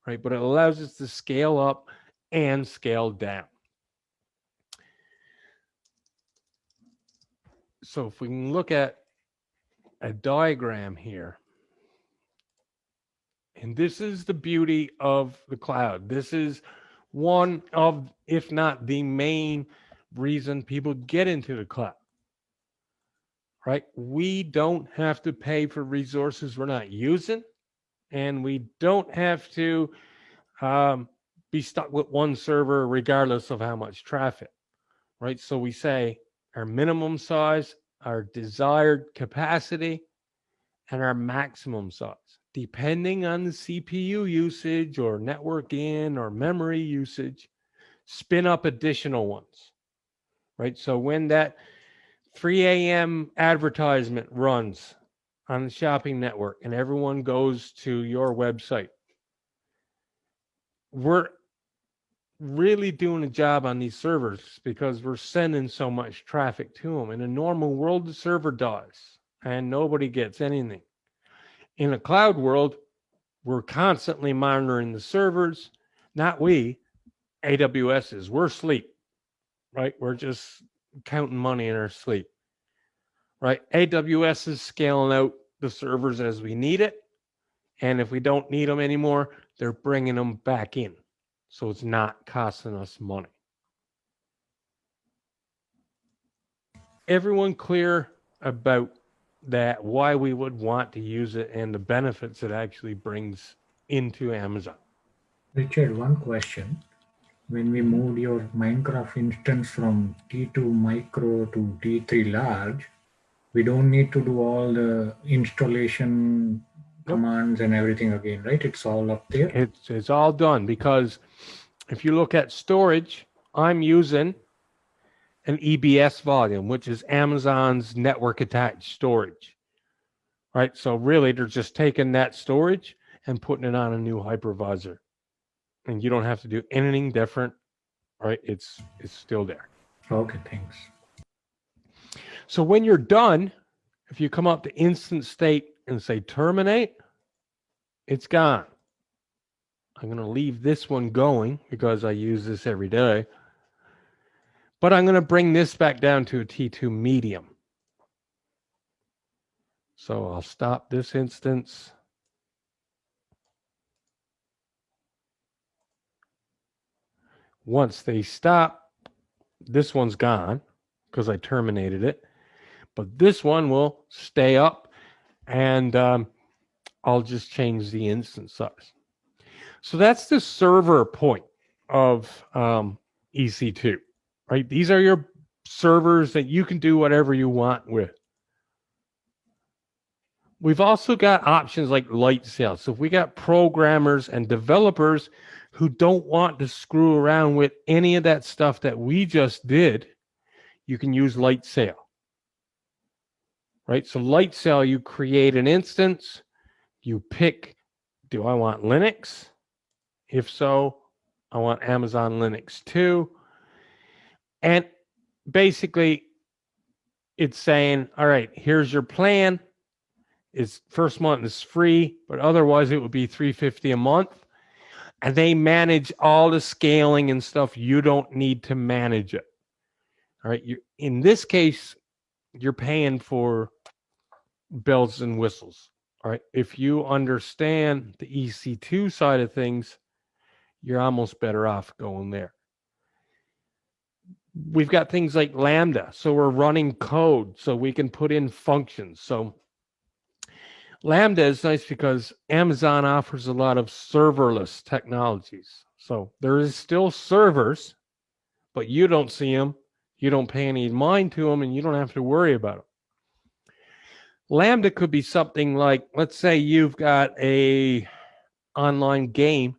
right? But it allows us to scale up and scale down. So if we can look at a diagram here, and this is the beauty of the cloud. This is one of, if not the main reason people get into the cloud, right? We don't have to pay for resources we're not using, and we don't have to be stuck with one server regardless of how much traffic, right? So we say our minimum size, our desired capacity, and our maximum size, depending on the CPU usage or network in or memory usage, spin up additional ones, right? So when that 3 a.m. advertisement runs on the shopping network and everyone goes to your website, we're really doing a job on these servers because we're sending so much traffic to them. In a normal world, the server dies and nobody gets anything. In a cloud world, we're constantly monitoring the servers. Not we, AWS is. We're asleep, right? We're just counting money in our sleep, right? AWS is scaling out the servers as we need it. And if we don't need them anymore, they're bringing them back in. So it's not costing us money. Everyone clear about that, why we would want to use it and the benefits it actually brings into Amazon? Richard, one question. When we moved your Minecraft instance from T2 micro to T3 large, we don't need to do all the installation commands and everything again, right? It's all up there. It's all done, because if you look at storage, I'm using an EBS volume, which is Amazon's network attached storage, right? So really, they're just taking that storage and putting it on a new hypervisor, and you don't have to do anything different, right? It's still there. Okay, thanks. So when you're done, if you come up to instant state and say terminate, it's gone. I'm going to leave this one going because I use this every day. But I'm going to bring this back down to a T2 medium. So I'll stop this instance. Once they stop, this one's gone because I terminated it. But this one will stay up, and I'll just change the instance size. So that's the server point of EC2, right? These are your servers that you can do whatever you want with. We've also got options like light sale. So if we got programmers and developers who don't want to screw around with any of that stuff that we just did, you can use light sale, right? So light sale, you create an instance, you pick, do I want Linux? If so, I want Amazon Linux 2. And basically, it's saying, all right, here's your plan. It's first month is free, but otherwise it would be $350 a month. And they manage all the scaling and stuff. You don't need to manage it. All right. In this case, you're paying for bells and whistles. All right. If you understand the EC2 side of things, you're almost better off going there. We've got things like Lambda. So we're running code so we can put in functions. So Lambda is nice because Amazon offers a lot of serverless technologies. So there is still servers, but you don't see them. You don't pay any mind to them, and you don't have to worry about them. Lambda could be something like, let's say you've got a online game,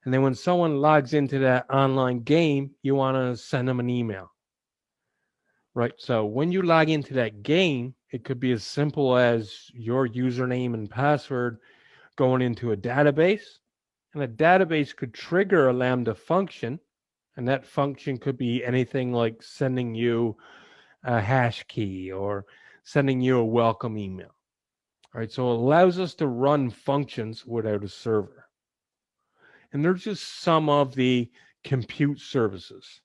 and then when someone logs into that online game, you want to send them an email, right? So when you log into that game, it could be as simple as your username and password going into a database, and a database could trigger a Lambda function, and that function could be anything like sending you a hash key or sending you a welcome email. All right, so it allows us to run functions without a server. And they're just some of the compute services,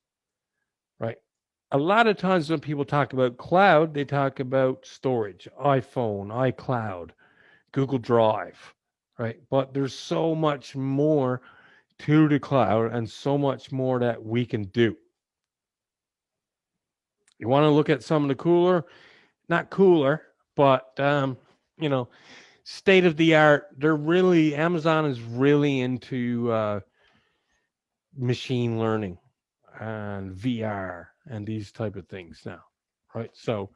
right? A lot of times when people talk about cloud, they talk about storage, iPhone, iCloud, Google Drive, right? But there's so much more to the cloud and so much more that we can do. You want to look at some of the cooler, not cooler, but, you know, state of the art. Amazon is really into machine learning and VR and these type of things now, right? So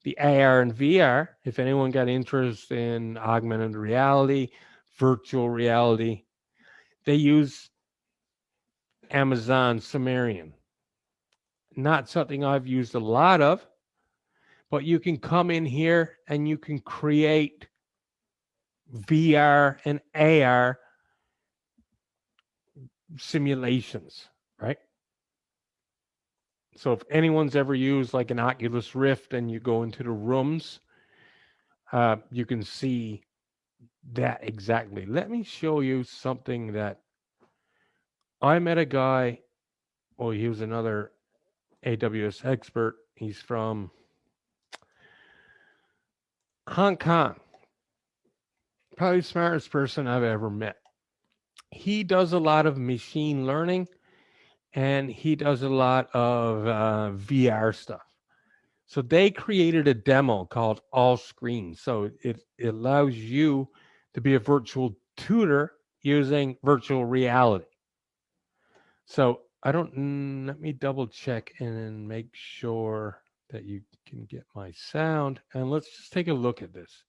the AR and VR, if anyone got interest in augmented reality, virtual reality, they use Amazon Sumerian. Not something I've used a lot of, but you can come in here and you can create VR and AR simulations, right? So if anyone's ever used like an Oculus Rift and you go into the rooms, you can see that exactly. Let me show you something that I met a guy. Well, he was another AWS expert. He's from Hong Kong. Probably the smartest person I've ever met. He does a lot of machine learning and he does a lot of VR stuff. So they created a demo called All Screen. So it allows you to be a virtual tutor using virtual reality. So let me double check and make sure that you can get my sound. And let's just take a look at this.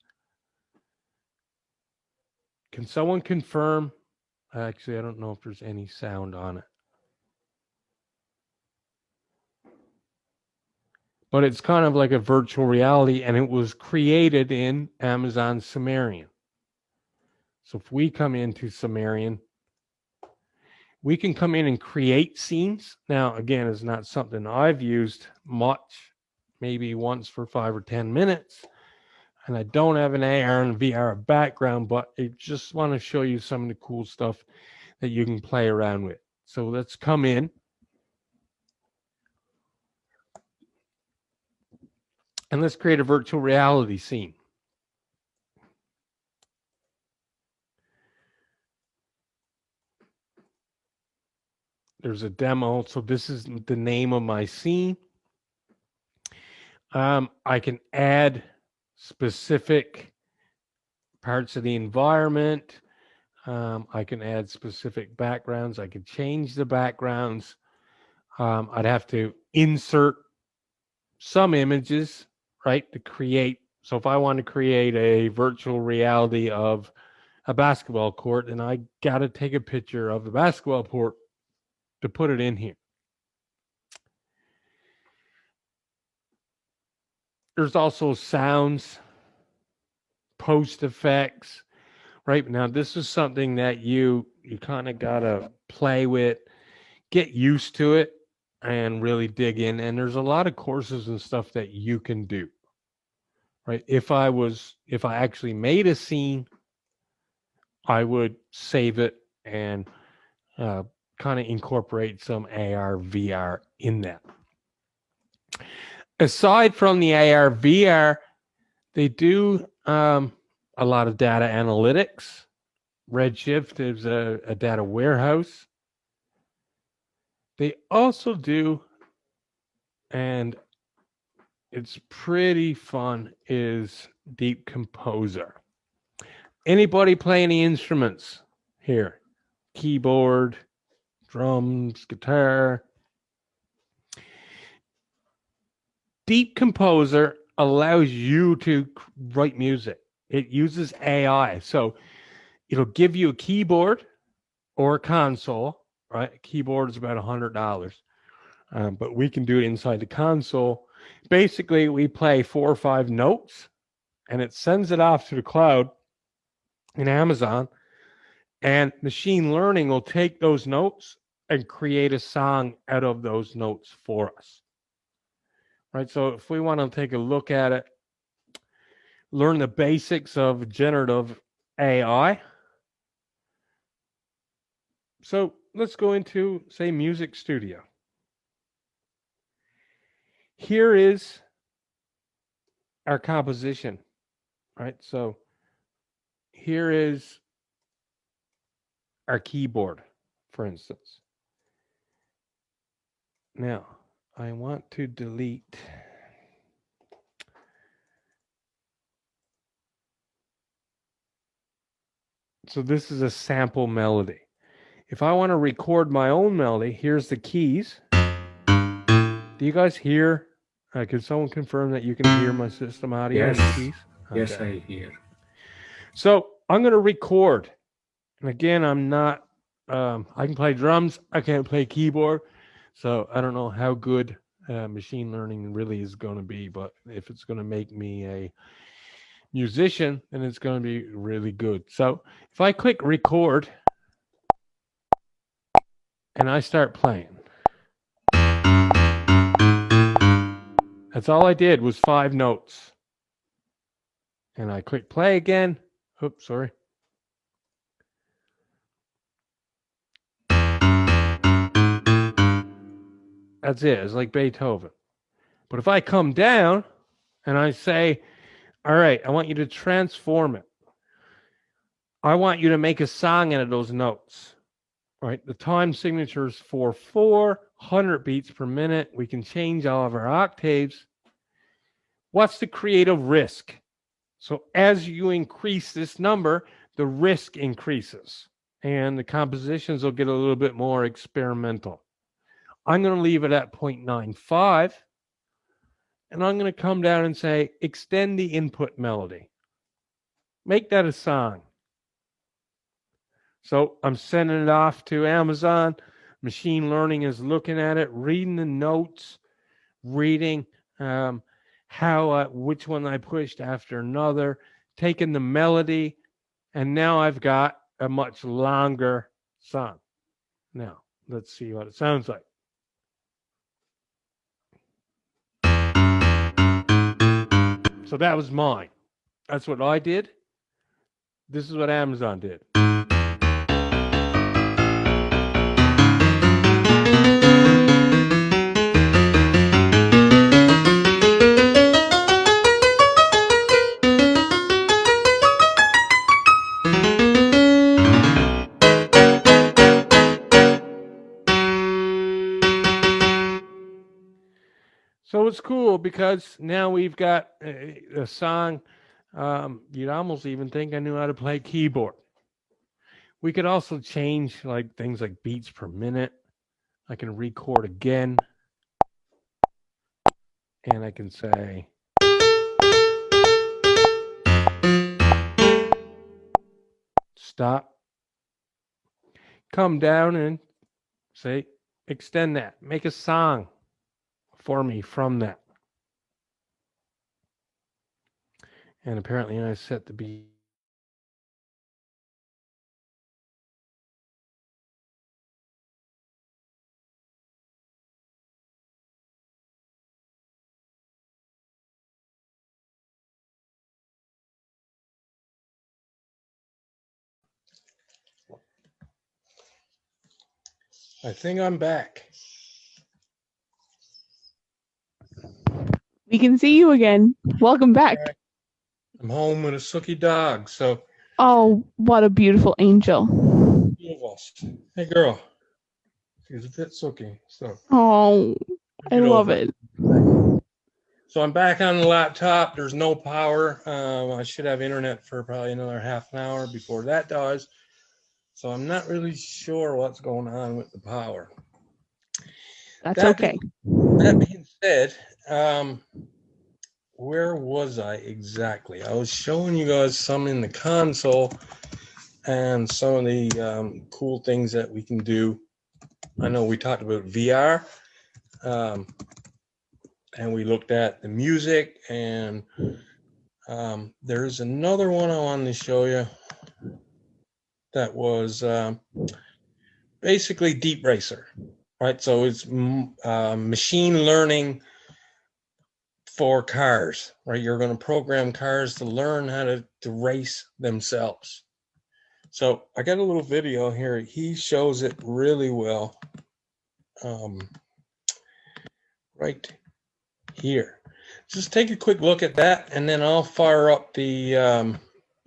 Can someone confirm? Actually, I don't know if there's any sound on it. But it's kind of like a virtual reality, and it was created in Amazon Sumerian. So if we come into Sumerian, we can come in and create scenes. Now, again, it's not something I've used much, maybe once for 5 or 10 minutes. And I don't have an AR and VR background, but I just want to show you some of the cool stuff that you can play around with. So let's come in. And let's create a virtual reality scene. There's a demo. So this is the name of my scene. I can add specific parts of the environment. I can add specific backgrounds. I can change the backgrounds. I'd have to insert some images, right, to create. So if I want to create a virtual reality of a basketball court, then I got to take a picture of the basketball court to put it in here. There's also sounds, post effects, right? Now, this is something that you kind of got to play with, get used to it, and really dig in. And there's a lot of courses and stuff that you can do, right? If I actually made a scene, I would save it and kind of incorporate some AR, VR in that. Aside from the AR, VR, they do a lot of data analytics. Redshift is a data warehouse. They also do, and it's pretty fun, is Deep Composer. Anybody play any instruments here? Keyboard, drums, guitar. Deep Composer allows you to write music. It uses AI. So it'll give you a keyboard or a console, right? A keyboard is about $100, but we can do it inside the console. Basically, we play 4 or 5 notes, and it sends it off to the cloud in Amazon, and machine learning will take those notes and create a song out of those notes for us. Right? So if we want to take a look at it, learn the basics of generative AI. So let's go into, say, Music Studio. Here is our composition, right? So here is our keyboard, for instance. Now, I want to delete so this is a sample melody. If I want to record my own melody, here's the keys. Do you guys hear? Can someone confirm that you can hear my system audio and the keys? Okay. Yes, I hear. So I'm going to record. And again, I'm not, I can play drums. I can't play keyboard. So I don't know how good machine learning really is going to be, but if it's going to make me a musician, then it's going to be really good. So if I click record and I start playing, that's all I did was 5 notes. And I click play again. Oops, sorry. That's it. It's like Beethoven. But if I come down and I say, all right, I want you to transform it. I want you to make a song out of those notes. Right? The time signature is 4/4, 100 beats per minute. We can change all of our octaves. What's the creative risk? So as you increase this number, the risk increases and the compositions will get a little bit more experimental. I'm going to leave it at 0.95 and I'm going to come down and say, extend the input melody. Make that a song. So I'm sending it off to Amazon. Machine learning is looking at it, reading the notes, reading which one I pushed after another, taking the melody, and now I've got a much longer song. Now, let's see what it sounds like. So that was mine. That's what I did. This is what Amazon did. So it's cool because now we've got a song. You'd almost even think I knew how to play keyboard. We could also change like things like beats per minute. I can record again. And I can say, stop. Come down and say, extend that. Make a song for me from that. And apparently I set the beat. I think I'm back. We can see you again. Welcome back. I'm home with a sookie dog, so. Oh, what a beautiful angel. Hey, girl. She's a bit sookie, so. Oh, I love it. So I'm back on the laptop. There's no power. I should have internet for probably another half an hour before that does. So I'm not really sure what's going on with the power. That's okay. That being said, Where was I exactly? I was showing you guys some in the console and some of the cool things that we can do. I know we talked about VR, and we looked at the music, and there's another one I wanted to show you that was basically Deep Racer, right? So it's machine learning for cars, right? You're going to program cars to learn how to race themselves. So I got a little video here. He shows it really well right here. Just take a quick look at that, and then I'll fire up the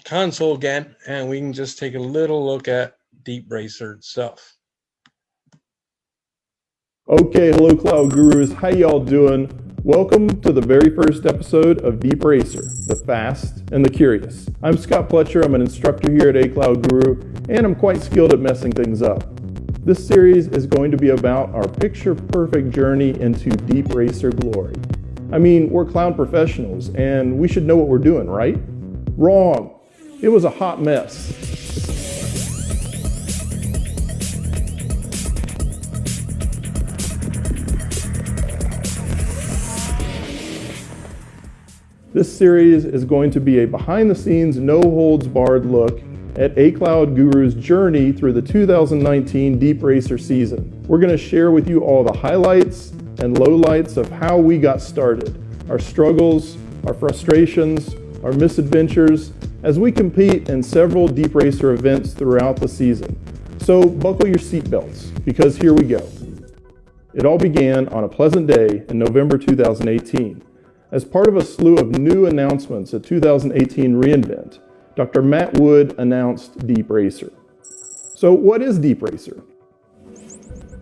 console again, and we can just take a little look at Deep Racer itself. Okay, hello Cloud Gurus, how y'all doing? Welcome to the very first episode of Deep Racer, the fast and the curious. I'm Scott Pletcher, I'm an instructor here at Cloud Guru, and I'm quite skilled at messing things up. This series is going to be about our picture-perfect journey into Deep Racer glory. I mean, we're cloud professionals, and we should know what we're doing, right? Wrong. It was a hot mess. This series is going to be a behind-the-scenes, no-holds-barred look at Cloud Guru's journey through the 2019 Deep Racer season. We're going to share with you all the highlights and lowlights of how we got started, our struggles, our frustrations, our misadventures, as we compete in several Deep Racer events throughout the season. So buckle your seatbelts, because here we go. It all began on a pleasant day in November 2018. As part of a slew of new announcements at 2018 reInvent, Dr. Matt Wood announced Deep Racer. So what is Deep Racer?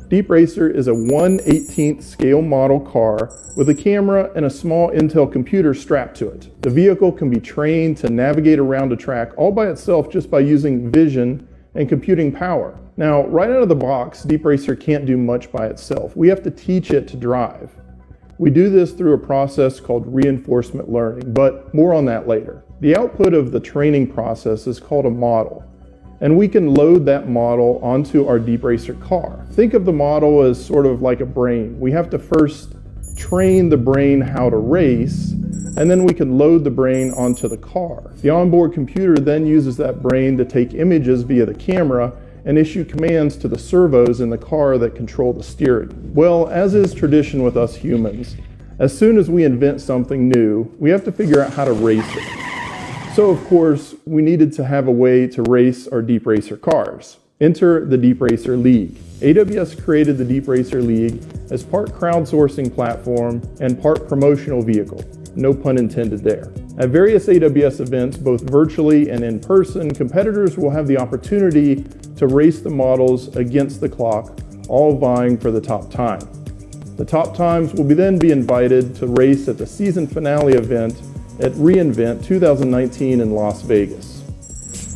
Deep Racer is a 1/18th scale model car with a camera and a small Intel computer strapped to it. The vehicle can be trained to navigate around a track all by itself just by using vision and computing power. Now, right out of the box, Deep Racer can't do much by itself. We have to teach it to drive. We do this through a process called reinforcement learning, but more on that later. The output of the training process is called a model, and we can load that model onto our Deep Racer car. Think of the model as sort of like a brain. We have to first train the brain how to race, and then we can load the brain onto the car. The onboard computer then uses that brain to take images via the camera and issue commands to the servos in the car that control the steering. Well, as is tradition with us humans, as soon as we invent something new, we have to figure out how to race it. So of course, we needed to have a way to race our Deep Racer cars. Enter the Deep Racer League. AWS created the Deep Racer League as part crowdsourcing platform and part promotional vehicle. No pun intended there. At various AWS events, both virtually and in person, competitors will have the opportunity to race the models against the clock, all vying for the top time. The top times will then be invited to race at the season finale event at reInvent 2019 in Las Vegas.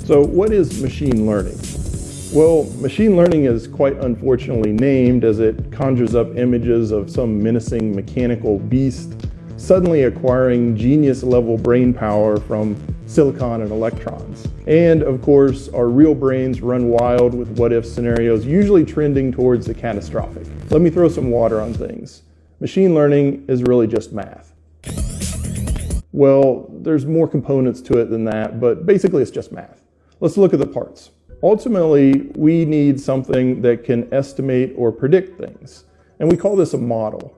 So what is machine learning? Well, machine learning is quite unfortunately named as it conjures up images of some menacing mechanical beast suddenly acquiring genius-level brain power from silicon and electrons. And of course, our real brains run wild with what-if scenarios, usually trending towards the catastrophic. Let me throw some water on things. Machine learning is really just math. Well, there's more components to it than that, but basically it's just math. Let's look at the parts. Ultimately, we need something that can estimate or predict things, and we call this a model.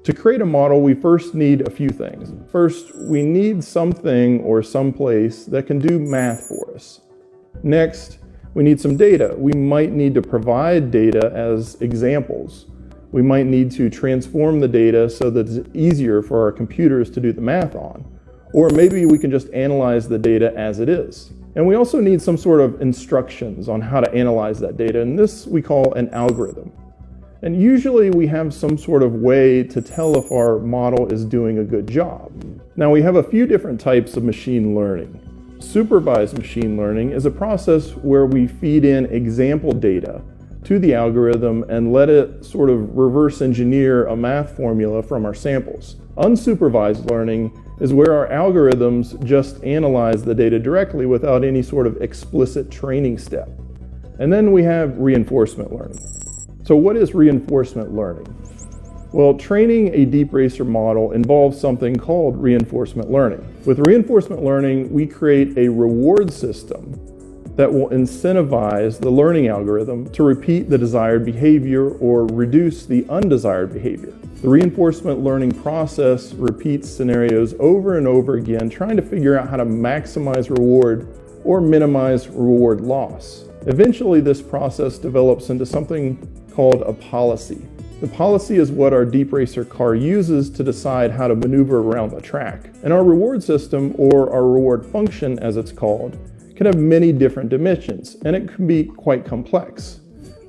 To create a model, we first need a few things. First, we need something or some place that can do math for us. Next, we need some data. We might need to provide data as examples. We might need to transform the data so that it's easier for our computers to do the math on. Or maybe we can just analyze the data as it is. And we also need some sort of instructions on how to analyze that data, and this we call an algorithm. And usually we have some sort of way to tell if our model is doing a good job. Now we have a few different types of machine learning. Supervised machine learning is a process where we feed in example data to the algorithm and let it sort of reverse engineer a math formula from our samples. Unsupervised learning is where our algorithms just analyze the data directly without any sort of explicit training step. And then we have reinforcement learning. So what is reinforcement learning? Well, training a deep racer model involves something called reinforcement learning. With reinforcement learning, we create a reward system that will incentivize the learning algorithm to repeat the desired behavior or reduce the undesired behavior. The reinforcement learning process repeats scenarios over and over again, trying to figure out how to maximize reward or minimize reward loss. Eventually, this process develops into something called a policy. The policy is what our deep racer car uses to decide how to maneuver around the track. And our reward system, or our reward function as it's called, can have many different dimensions, and it can be quite complex.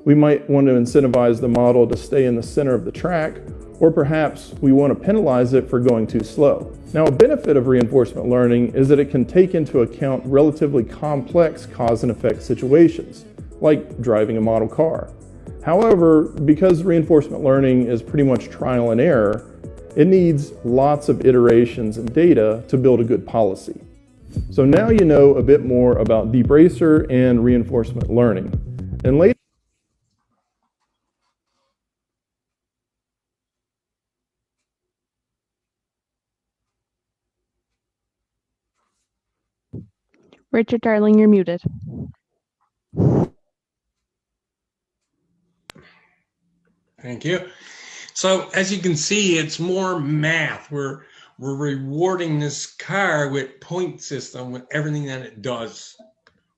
We might want to incentivize the model to stay in the center of the track, or perhaps we want to penalize it for going too slow. Now, a benefit of reinforcement learning is that it can take into account relatively complex cause and effect situations, like driving a model car. However, because reinforcement learning is pretty much trial and error, it needs lots of iterations and data to build a good policy. So now you know a bit more about deep racer and reinforcement learning. And later, Richard, darling, you're muted. Thank you. So as you can see, it's more math. We're rewarding this car with point system with everything that it does,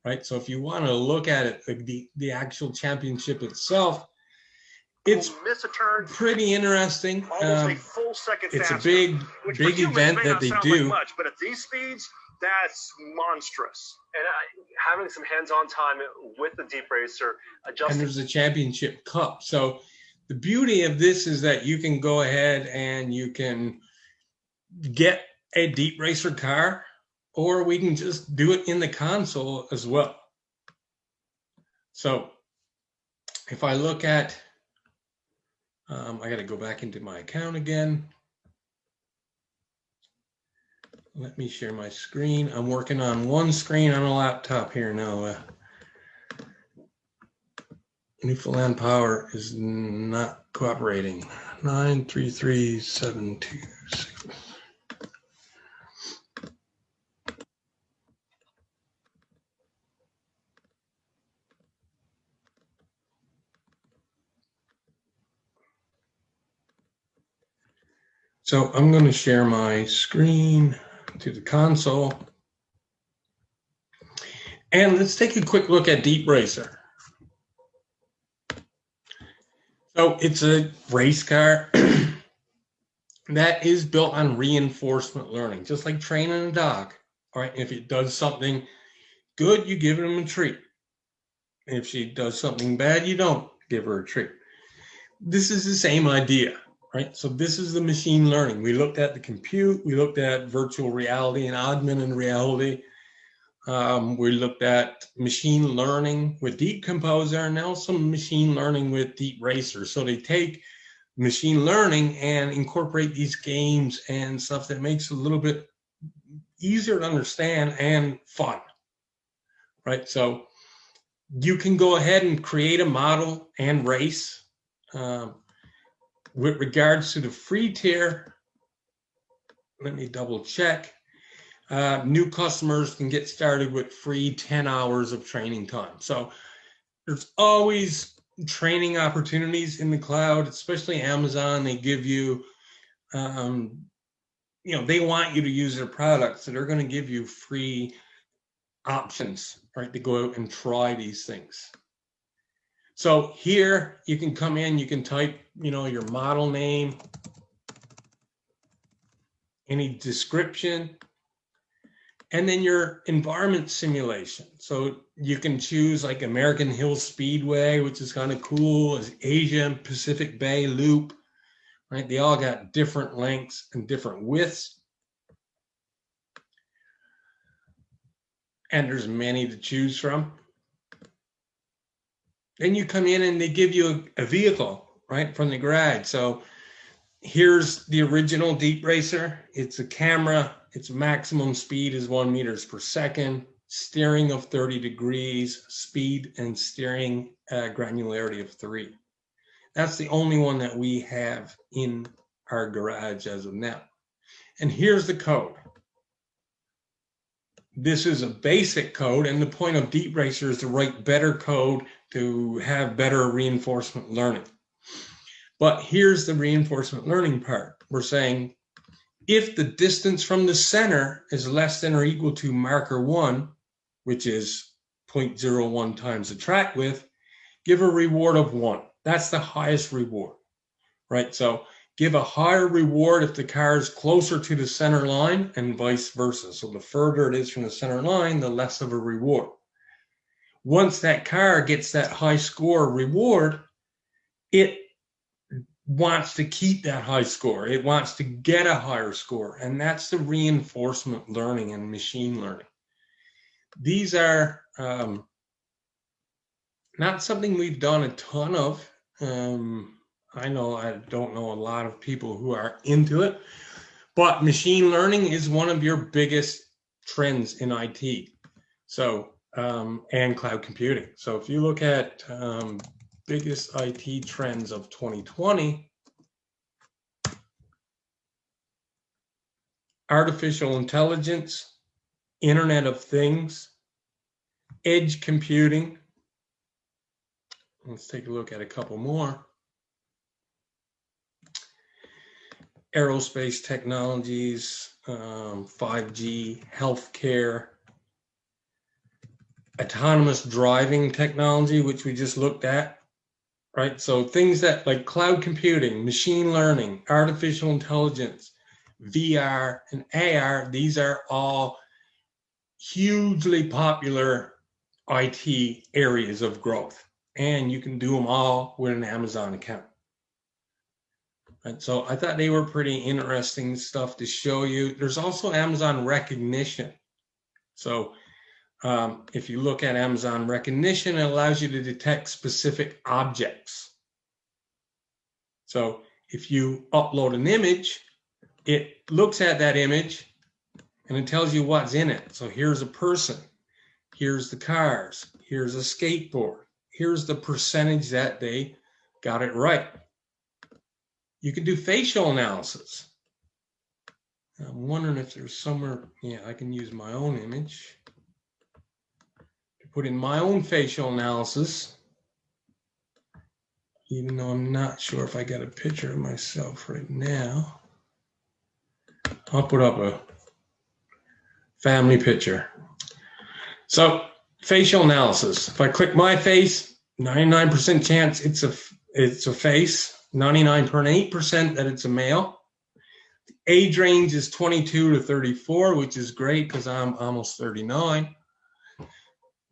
right? So if you want to look at it, the actual championship itself, it's pretty interesting. Almost a full second it's faster, a big event that they do. Like much, but at these speeds, that's monstrous. And having some hands-on time with the deep racer, adjusting. And there's a championship cup. So the beauty of this is that you can go ahead and you can get a deep racer car, or we can just do it in the console as well. So if I look at, I got to go back into my account again. Let me share my screen. I'm working on one screen on a laptop here now. Newfoundland Power is not cooperating. 93376. So I'm going to share my screen to the console. And let's take a quick look at Deep Racer. So it's a race car that is built on reinforcement learning, just like training a dog. All right, if it does something good, you give him a treat. If she does something bad, you don't give her a treat. This is the same idea, right? So this is the machine learning. We looked at the compute, we looked at virtual reality and augmented reality. We looked at machine learning with Deep Composer, and now some machine learning with Deep Racer. So they take machine learning and incorporate these games and stuff that makes it a little bit easier to understand and fun, right? So you can go ahead and create a model and race. With regards to the free tier, let me double check. New customers can get started with free 10 hours of training time. So there's always training opportunities in the cloud, especially Amazon. They give you, they want you to use their products, so they're going to give you free options, right, to go out and try these things. So here you can come in, you can type, your model name, any description, and then your environment simulation. So you can choose like American Hill Speedway, which is kind of cool, as Asia and Pacific Bay Loop, right? They all got different lengths and different widths. And there's many to choose from. Then you come in and they give you a vehicle, right, from the garage. So here's the original deep racer. It's a camera. Its maximum speed is 1 meters per second, steering of 30 degrees, speed and steering granularity of 3. That's the only one that we have in our garage as of now. And here's the code. This is a basic code, and the point of Deep Racer is to write better code to have better reinforcement learning. But here's the reinforcement learning part. We're saying if the distance from the center is less than or equal to marker 1, which is 0.01 times the track width, give a reward of 1. That's the highest reward, right? So give a higher reward if the car is closer to the center line and vice versa. So the further it is from the center line, the less of a reward. Once that car gets that high score reward, it wants to keep that high score. It wants to get a higher score. And that's the reinforcement learning and machine learning. These are not something we've done a ton of. I don't know a lot of people who are into it, but machine learning is one of your biggest trends in IT. So, and cloud computing. So if you look at biggest IT trends of 2020, artificial intelligence, Internet of Things, edge computing. Let's take a look at a couple more. Aerospace technologies, 5G, healthcare, autonomous driving technology, which we just looked at, right? So things that like cloud computing, machine learning, artificial intelligence, VR and AR, these are all hugely popular IT areas of growth. And you can do them all with an Amazon account. And so I thought they were pretty interesting stuff to show you. There's also Amazon recognition. So if you look at Amazon recognition, it allows you to detect specific objects. So if you upload an image, it looks at that image and it tells you what's in it. So here's a person, here's the cars, here's a skateboard, here's the percentage that they got it right. You can do facial analysis. I'm wondering if there's somewhere, yeah, I can use my own image to put in my own facial analysis, even though I'm not sure if I got a picture of myself right now. I'll put up a family picture. So facial analysis. If I click my face, 99% chance it's a face. 99.8% that it's a male. The age range is 22 to 34, which is great because I'm almost 39.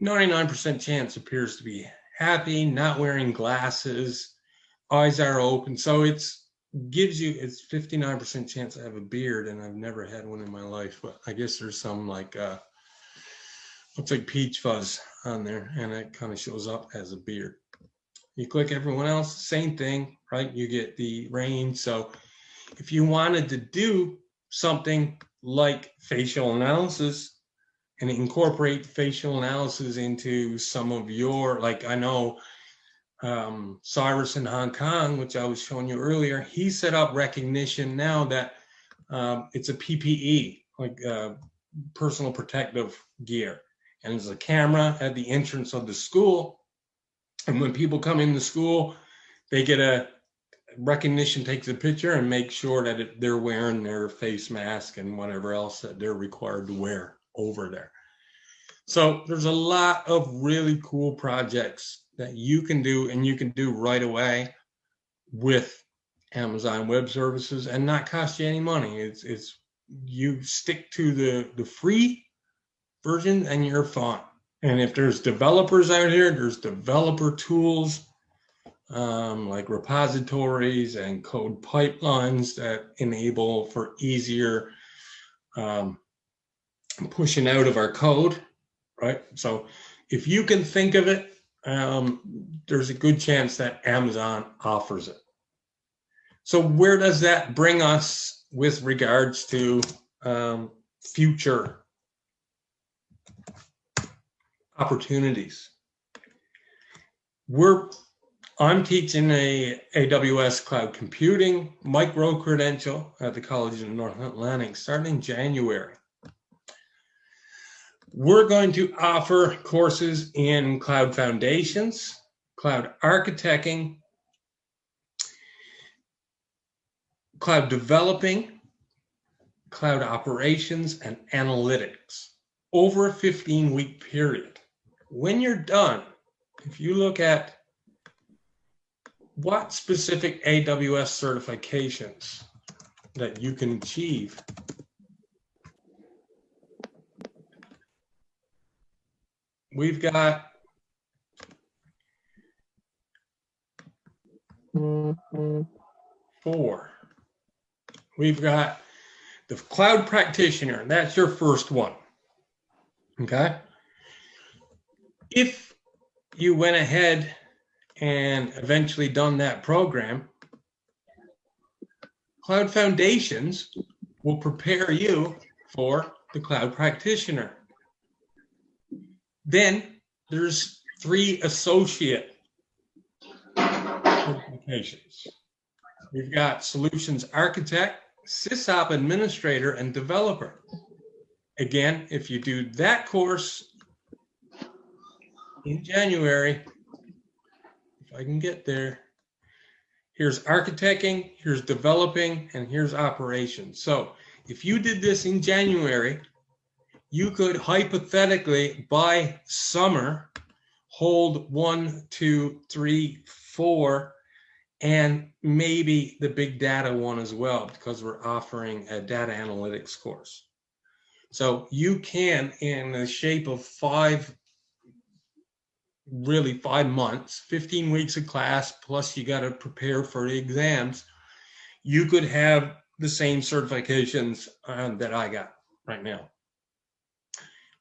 99% chance appears to be happy, not wearing glasses, eyes are open. So it's 59% chance I have a beard, and I've never had one in my life, but I guess there's some like, looks like peach fuzz on there, and it kind of shows up as a beard. You click everyone else, same thing, right? You get the range. So if you wanted to do something like facial analysis and incorporate facial analysis into some of your, like I know Cyrus in Hong Kong, which I was showing you earlier, he set up recognition now that it's a PPE, like personal protective gear. And there's a camera at the entrance of the school. And when people come into school, they get a recognition, takes a picture and makes sure that they're wearing their face mask and whatever else that they're required to wear over there. So there's a lot of really cool projects that you can do, and you can do right away with Amazon Web Services and not cost you any money. It's you stick to the free version and you're fine. And if there's developers out here, there's developer tools like repositories and code pipelines that enable for easier pushing out of our code, right? So if you can think of it there's a good chance that Amazon offers it. So where does that bring us with regards to future opportunities? I'm teaching a AWS cloud computing micro-credential at the College of North Atlantic starting in January. We're going to offer courses in cloud foundations, cloud architecting, cloud developing, cloud operations, and analytics over a 15-week period. When you're done, if you look at what specific AWS certifications that you can achieve, we've got four. We've got the Cloud Practitioner. That's your first one. Okay. If you went ahead and eventually done that program, Cloud Foundations will prepare you for the Cloud Practitioner. Then there's 3 associate certifications. We've got Solutions Architect, SysOp Administrator, and Developer. Again, if you do that course in January, if I can get there, here's architecting, here's developing, and here's operations. So if you did this in January, you could hypothetically by summer hold 1, 2, 3, 4, and maybe the big data one as well, because we're offering a data analytics course. So you can, in the shape of 5 months, 15 weeks of class, plus you got to prepare for the exams, you could have the same certifications that I got right now.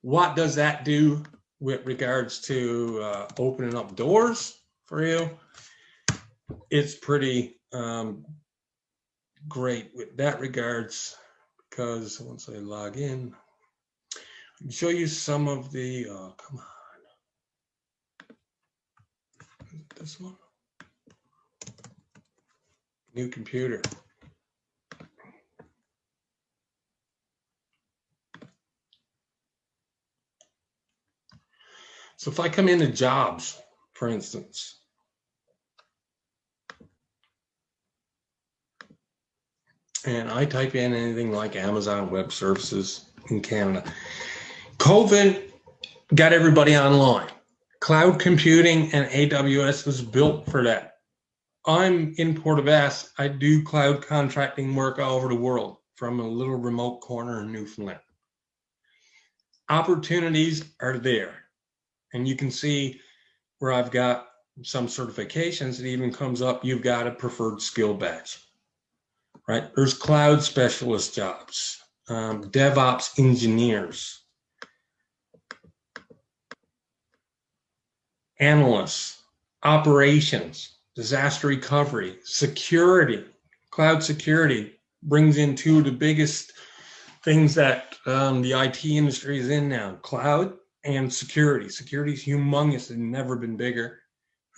What does that do with regards to opening up doors for you? It's pretty great with that regards, because once I log in, I can show you some of the, come on, this one, new computer. So if I come into jobs, for instance, and I type in anything like Amazon Web Services in Canada, COVID got everybody online. Cloud computing and AWS was built for that. I'm in Port aux Basques. I do cloud contracting work all over the world from a little remote corner in Newfoundland. Opportunities are there. And you can see where I've got some certifications. It even comes up, you've got a preferred skill badge, right? There's cloud specialist jobs, DevOps engineers, analysts, operations, disaster recovery, security. Cloud security brings in 2 of the biggest things that the IT industry is in now, cloud and security. Security is humongous and never been bigger.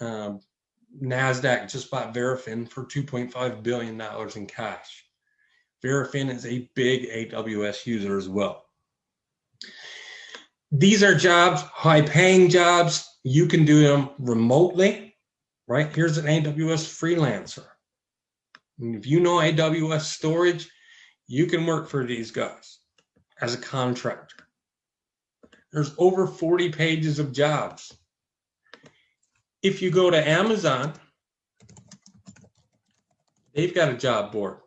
NASDAQ just bought Verafin for $2.5 billion in cash. Verafin is a big AWS user as well. These are jobs, high-paying jobs. You can do them remotely, right? Here's an AWS freelancer. And if you know AWS storage, you can work for these guys as a contractor. There's over 40 pages of jobs. If you go to Amazon, they've got a job board.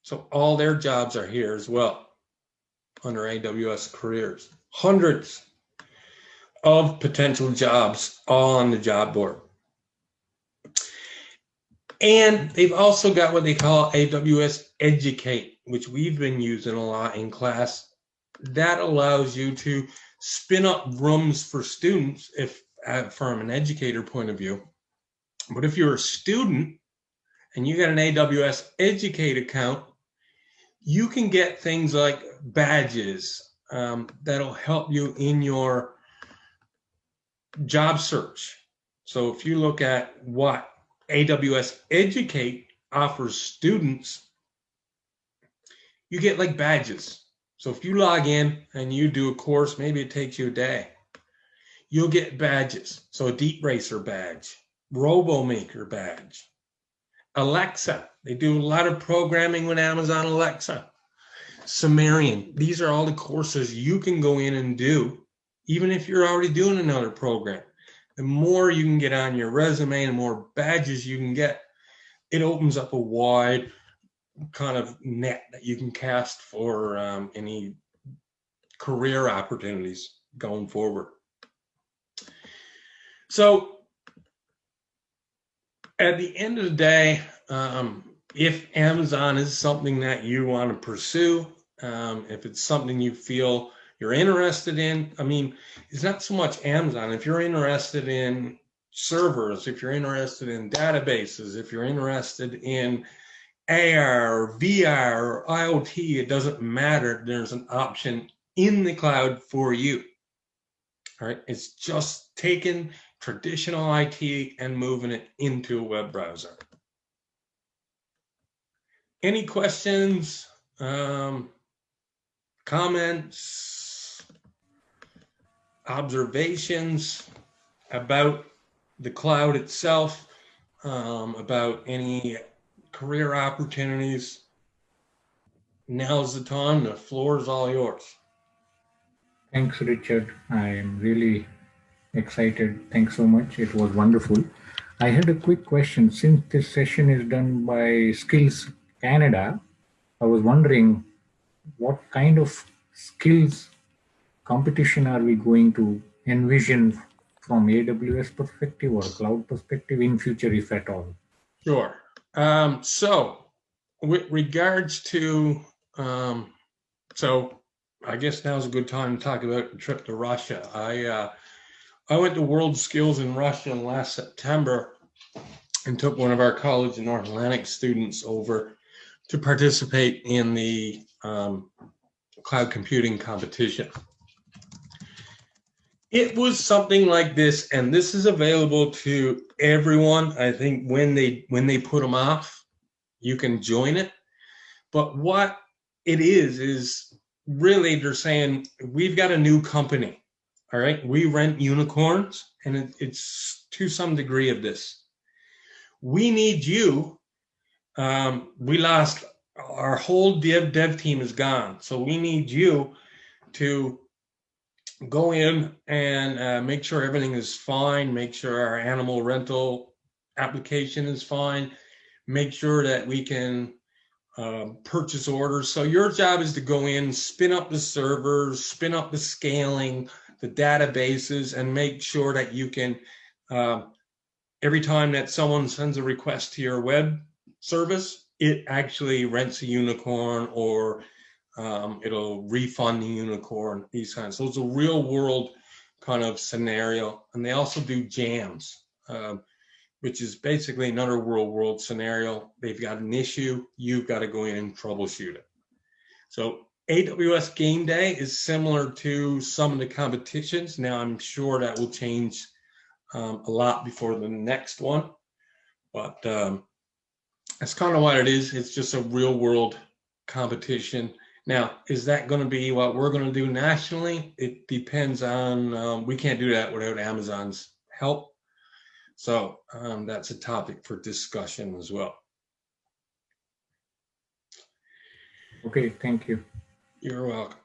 So all their jobs are here as well under AWS careers. Hundreds of potential jobs all on the job board. And they've also got what they call AWS Educate, which we've been using a lot in class. That allows you to spin up rooms for students if from an educator point of view. But if you're a student and you got an AWS Educate account, you can get things like badges that'll help you in your job search. So if you look at what AWS Educate offers students, you get like badges. So if you log in and you do a course, maybe it takes you a day, you'll get badges. So a Deep Racer badge, RoboMaker badge, Alexa. They do a lot of programming with Amazon Alexa. Sumerian. These are all the courses you can go in and do, even if you're already doing another program. The more you can get on your resume and the more badges you can get, it opens up a wide kind of net that you can cast for any career opportunities going forward. So at the end of the day, if Amazon is something that you want to pursue, if it's something you feel you're interested in, I mean, it's not so much Amazon. If you're interested in servers, if you're interested in databases, if you're interested in AR, or VR, or IoT, it doesn't matter. There's an option in the cloud for you. All right, it's just taking traditional IT and moving it into a web browser. Any questions, comments, observations about the cloud itself, about any career opportunities? Now's the time. The floor is all yours. Thanks, Richard. I am really excited. Thanks so much. It was wonderful. I had a quick question. Since this session is done by Skills Canada, I was wondering what kind of skills competition are we going to envision from AWS perspective or cloud perspective in future, if at all? Sure. So with regards to, so I guess now's a good time to talk about the trip to Russia. I went to WorldSkills in Russia last September and took one of our college in North Atlantic students over to participate in the cloud computing competition. It was something like this, and this is available to everyone. I think when they put them off, you can join it. But what it is really they're saying, we've got a new company, all right? We rent unicorns, and it's to some degree of this. We need you. We lost, our whole dev team is gone. So we need you to go in and make sure everything is fine, make sure our animal rental application is fine, make sure that we can purchase orders. So your job is to go in, spin up the servers, spin up the scaling, the databases, and make sure that you can, every time that someone sends a request to your web service, it actually rents a unicorn or it'll refund the unicorn, these kinds. So it's a real world kind of scenario. And they also do jams, which is basically another real world scenario. They've got an issue, you've got to go in and troubleshoot it. So AWS Game Day is similar to some of the competitions. Now I'm sure that will change a lot before the next one, but that's kind of what it is. It's just a real world competition. Now, is that going to be what we're going to do nationally? It depends on, we can't do that without Amazon's help. So that's a topic for discussion as well. Okay, thank you. You're welcome.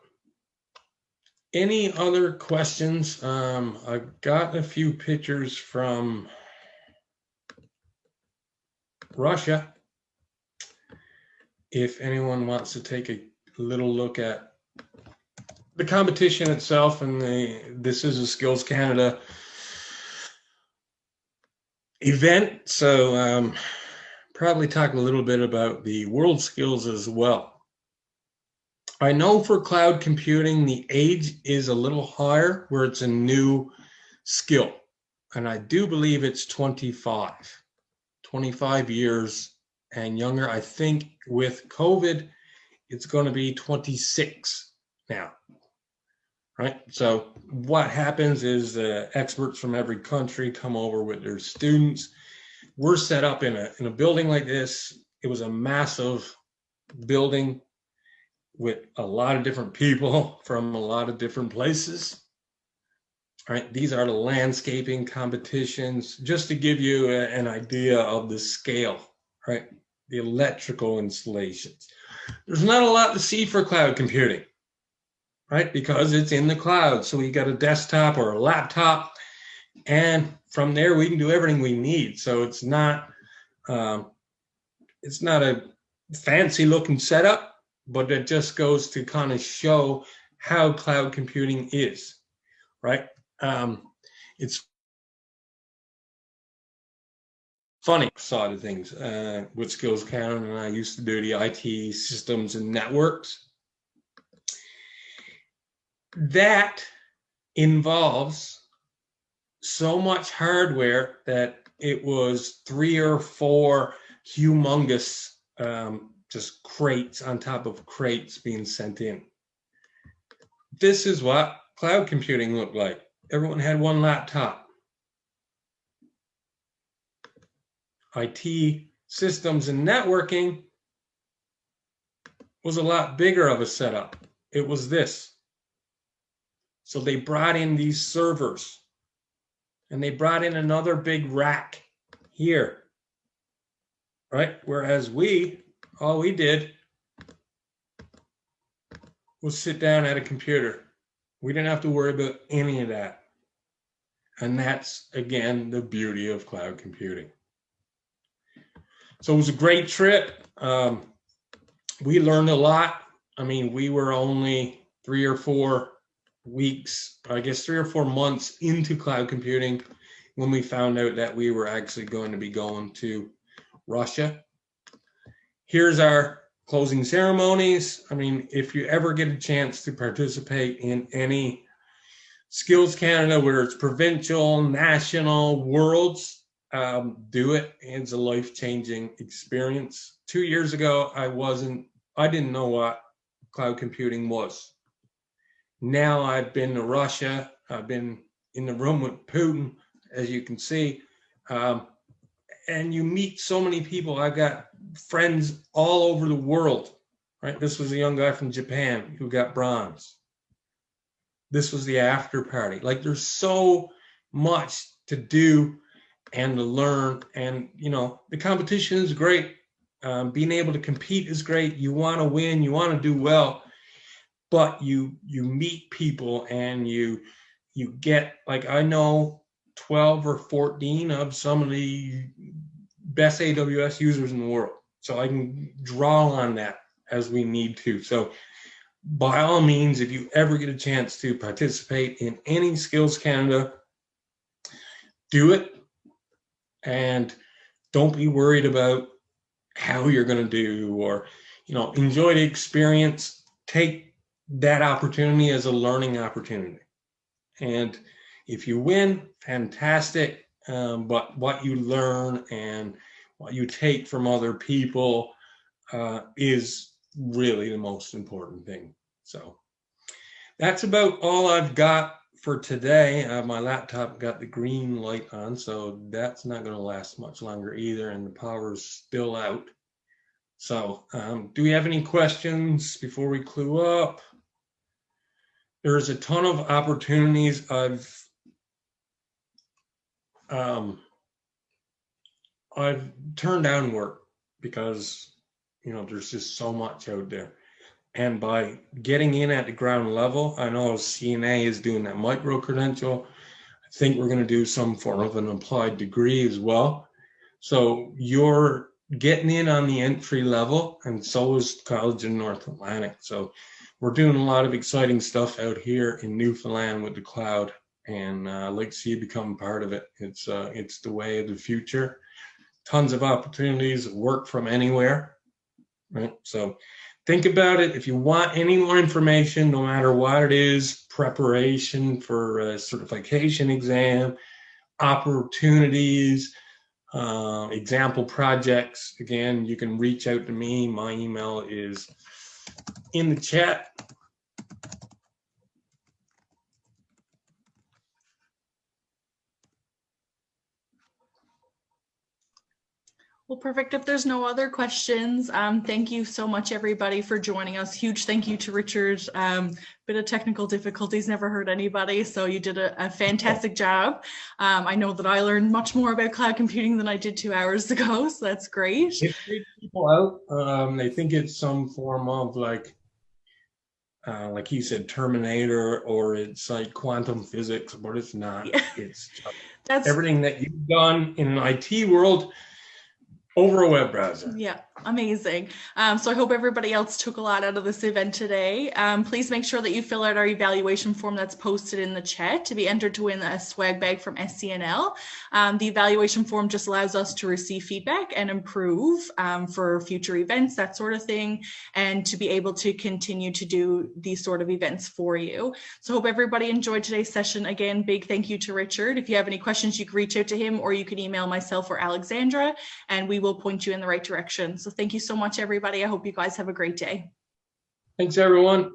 Any other questions? I've got a few pictures from Russia. If anyone wants to take a little look at the competition itself, and this is a Skills Canada event, so probably talk a little bit about the WorldSkills as well. I know for cloud computing, the age is a little higher where it's a new skill. And I do believe it's 25 years and younger. I think with COVID, it's going to be 26 now, right? So what happens is experts from every country come over with their students. We're set up in a building like this. It was a massive building with a lot of different people from a lot of different places. All right, these are the landscaping competitions, just to give you an idea of the scale, right? The electrical installations. There's not a lot to see for cloud computing, right? Because it's in the cloud. So you got a desktop or a laptop, and from there we can do everything we need. So it's not a fancy looking setup, but it just goes to kind of show how cloud computing is, right? It's funny side of things with Skills Canada, and I used to do the IT systems and networks. That involves so much hardware that it was 3 or 4 humongous just crates on top of crates being sent in. This is what cloud computing looked like. Everyone had one laptop. IT systems and networking was a lot bigger of a setup. It was this. So they brought in these servers, and they brought in another big rack here, right? Whereas all we did was sit down at a computer. We didn't have to worry about any of that. And that's, again, the beauty of cloud computing. So it was a great trip. We learned a lot. I mean, we were only 3 or 4 weeks, I guess 3 or 4 months into cloud computing when we found out that we were actually going to be going to Russia. Here's our closing ceremonies. I mean, if you ever get a chance to participate in any Skills Canada, whether it's provincial, national, worlds, do it. It's a life-changing experience. 2 years ago, I didn't know what cloud computing was. Now I've been to Russia. I've been in the room with Putin, as you can see. And you meet so many people. I've got friends all over the world, right? This was a young guy from Japan who got bronze. This was the after party. Like, there's so much to do and to learn. And, you know, the competition is great. Being able to compete is great. You want to win, you want to do well, but you meet people and you get, like, I know 12 or 14 of some of the best AWS users in the world. So I can draw on that as we need to. So by all means, if you ever get a chance to participate in any Skills Canada, do it. And don't be worried about how you're going to do, or, you know, enjoy the experience. Take that opportunity as a learning opportunity. And if you win, fantastic. But what you learn and what you take from other people is really the most important thing. So that's about all I've got for today. My laptop got the green light on, so that's not going to last much longer either, and the power's still out. So do we have any questions before we clue up? There's a ton of opportunities. I've turned down work because, you know, there's just so much out there. And by getting in at the ground level, I know CNA is doing that micro credential. I think we're going to do some form of an applied degree as well. So you're getting in on the entry level, and so is College in North Atlantic. So we're doing a lot of exciting stuff out here in Newfoundland with the cloud, and I'd like to see you become part of it. It's the way of the future. Tons of opportunities, work from anywhere, right? So think about it. If you want any more information, no matter what it is, preparation for a certification exam, opportunities, example projects, again, you can reach out to me. My email is in the chat. Well, perfect. If there's no other questions, thank you so much, everybody, for joining us. Huge thank you to Richard. Bit of technical difficulties, never hurt anybody, so you did a fantastic job. I know that I learned much more about cloud computing than I did 2 hours ago, so that's great. It freaks people out. They think it's some form of like he said, Terminator, or it's like quantum physics, but it's not. Yeah. It's that's everything that you've done in an IT world over a web browser. Yeah, amazing. So I hope everybody else took a lot out of this event today. Please make sure that you fill out our evaluation form that's posted in the chat to be entered to win a swag bag from SCNL. The evaluation form just allows us to receive feedback and improve for future events, that sort of thing, and to be able to continue to do these sort of events for you. So hope everybody enjoyed today's session. Again, big thank you to Richard. If you have any questions, you can reach out to him, or you can email myself or Alexandra, and we will point you in the right direction. So thank you so much, everybody. I hope you guys have a great day. Thanks, everyone.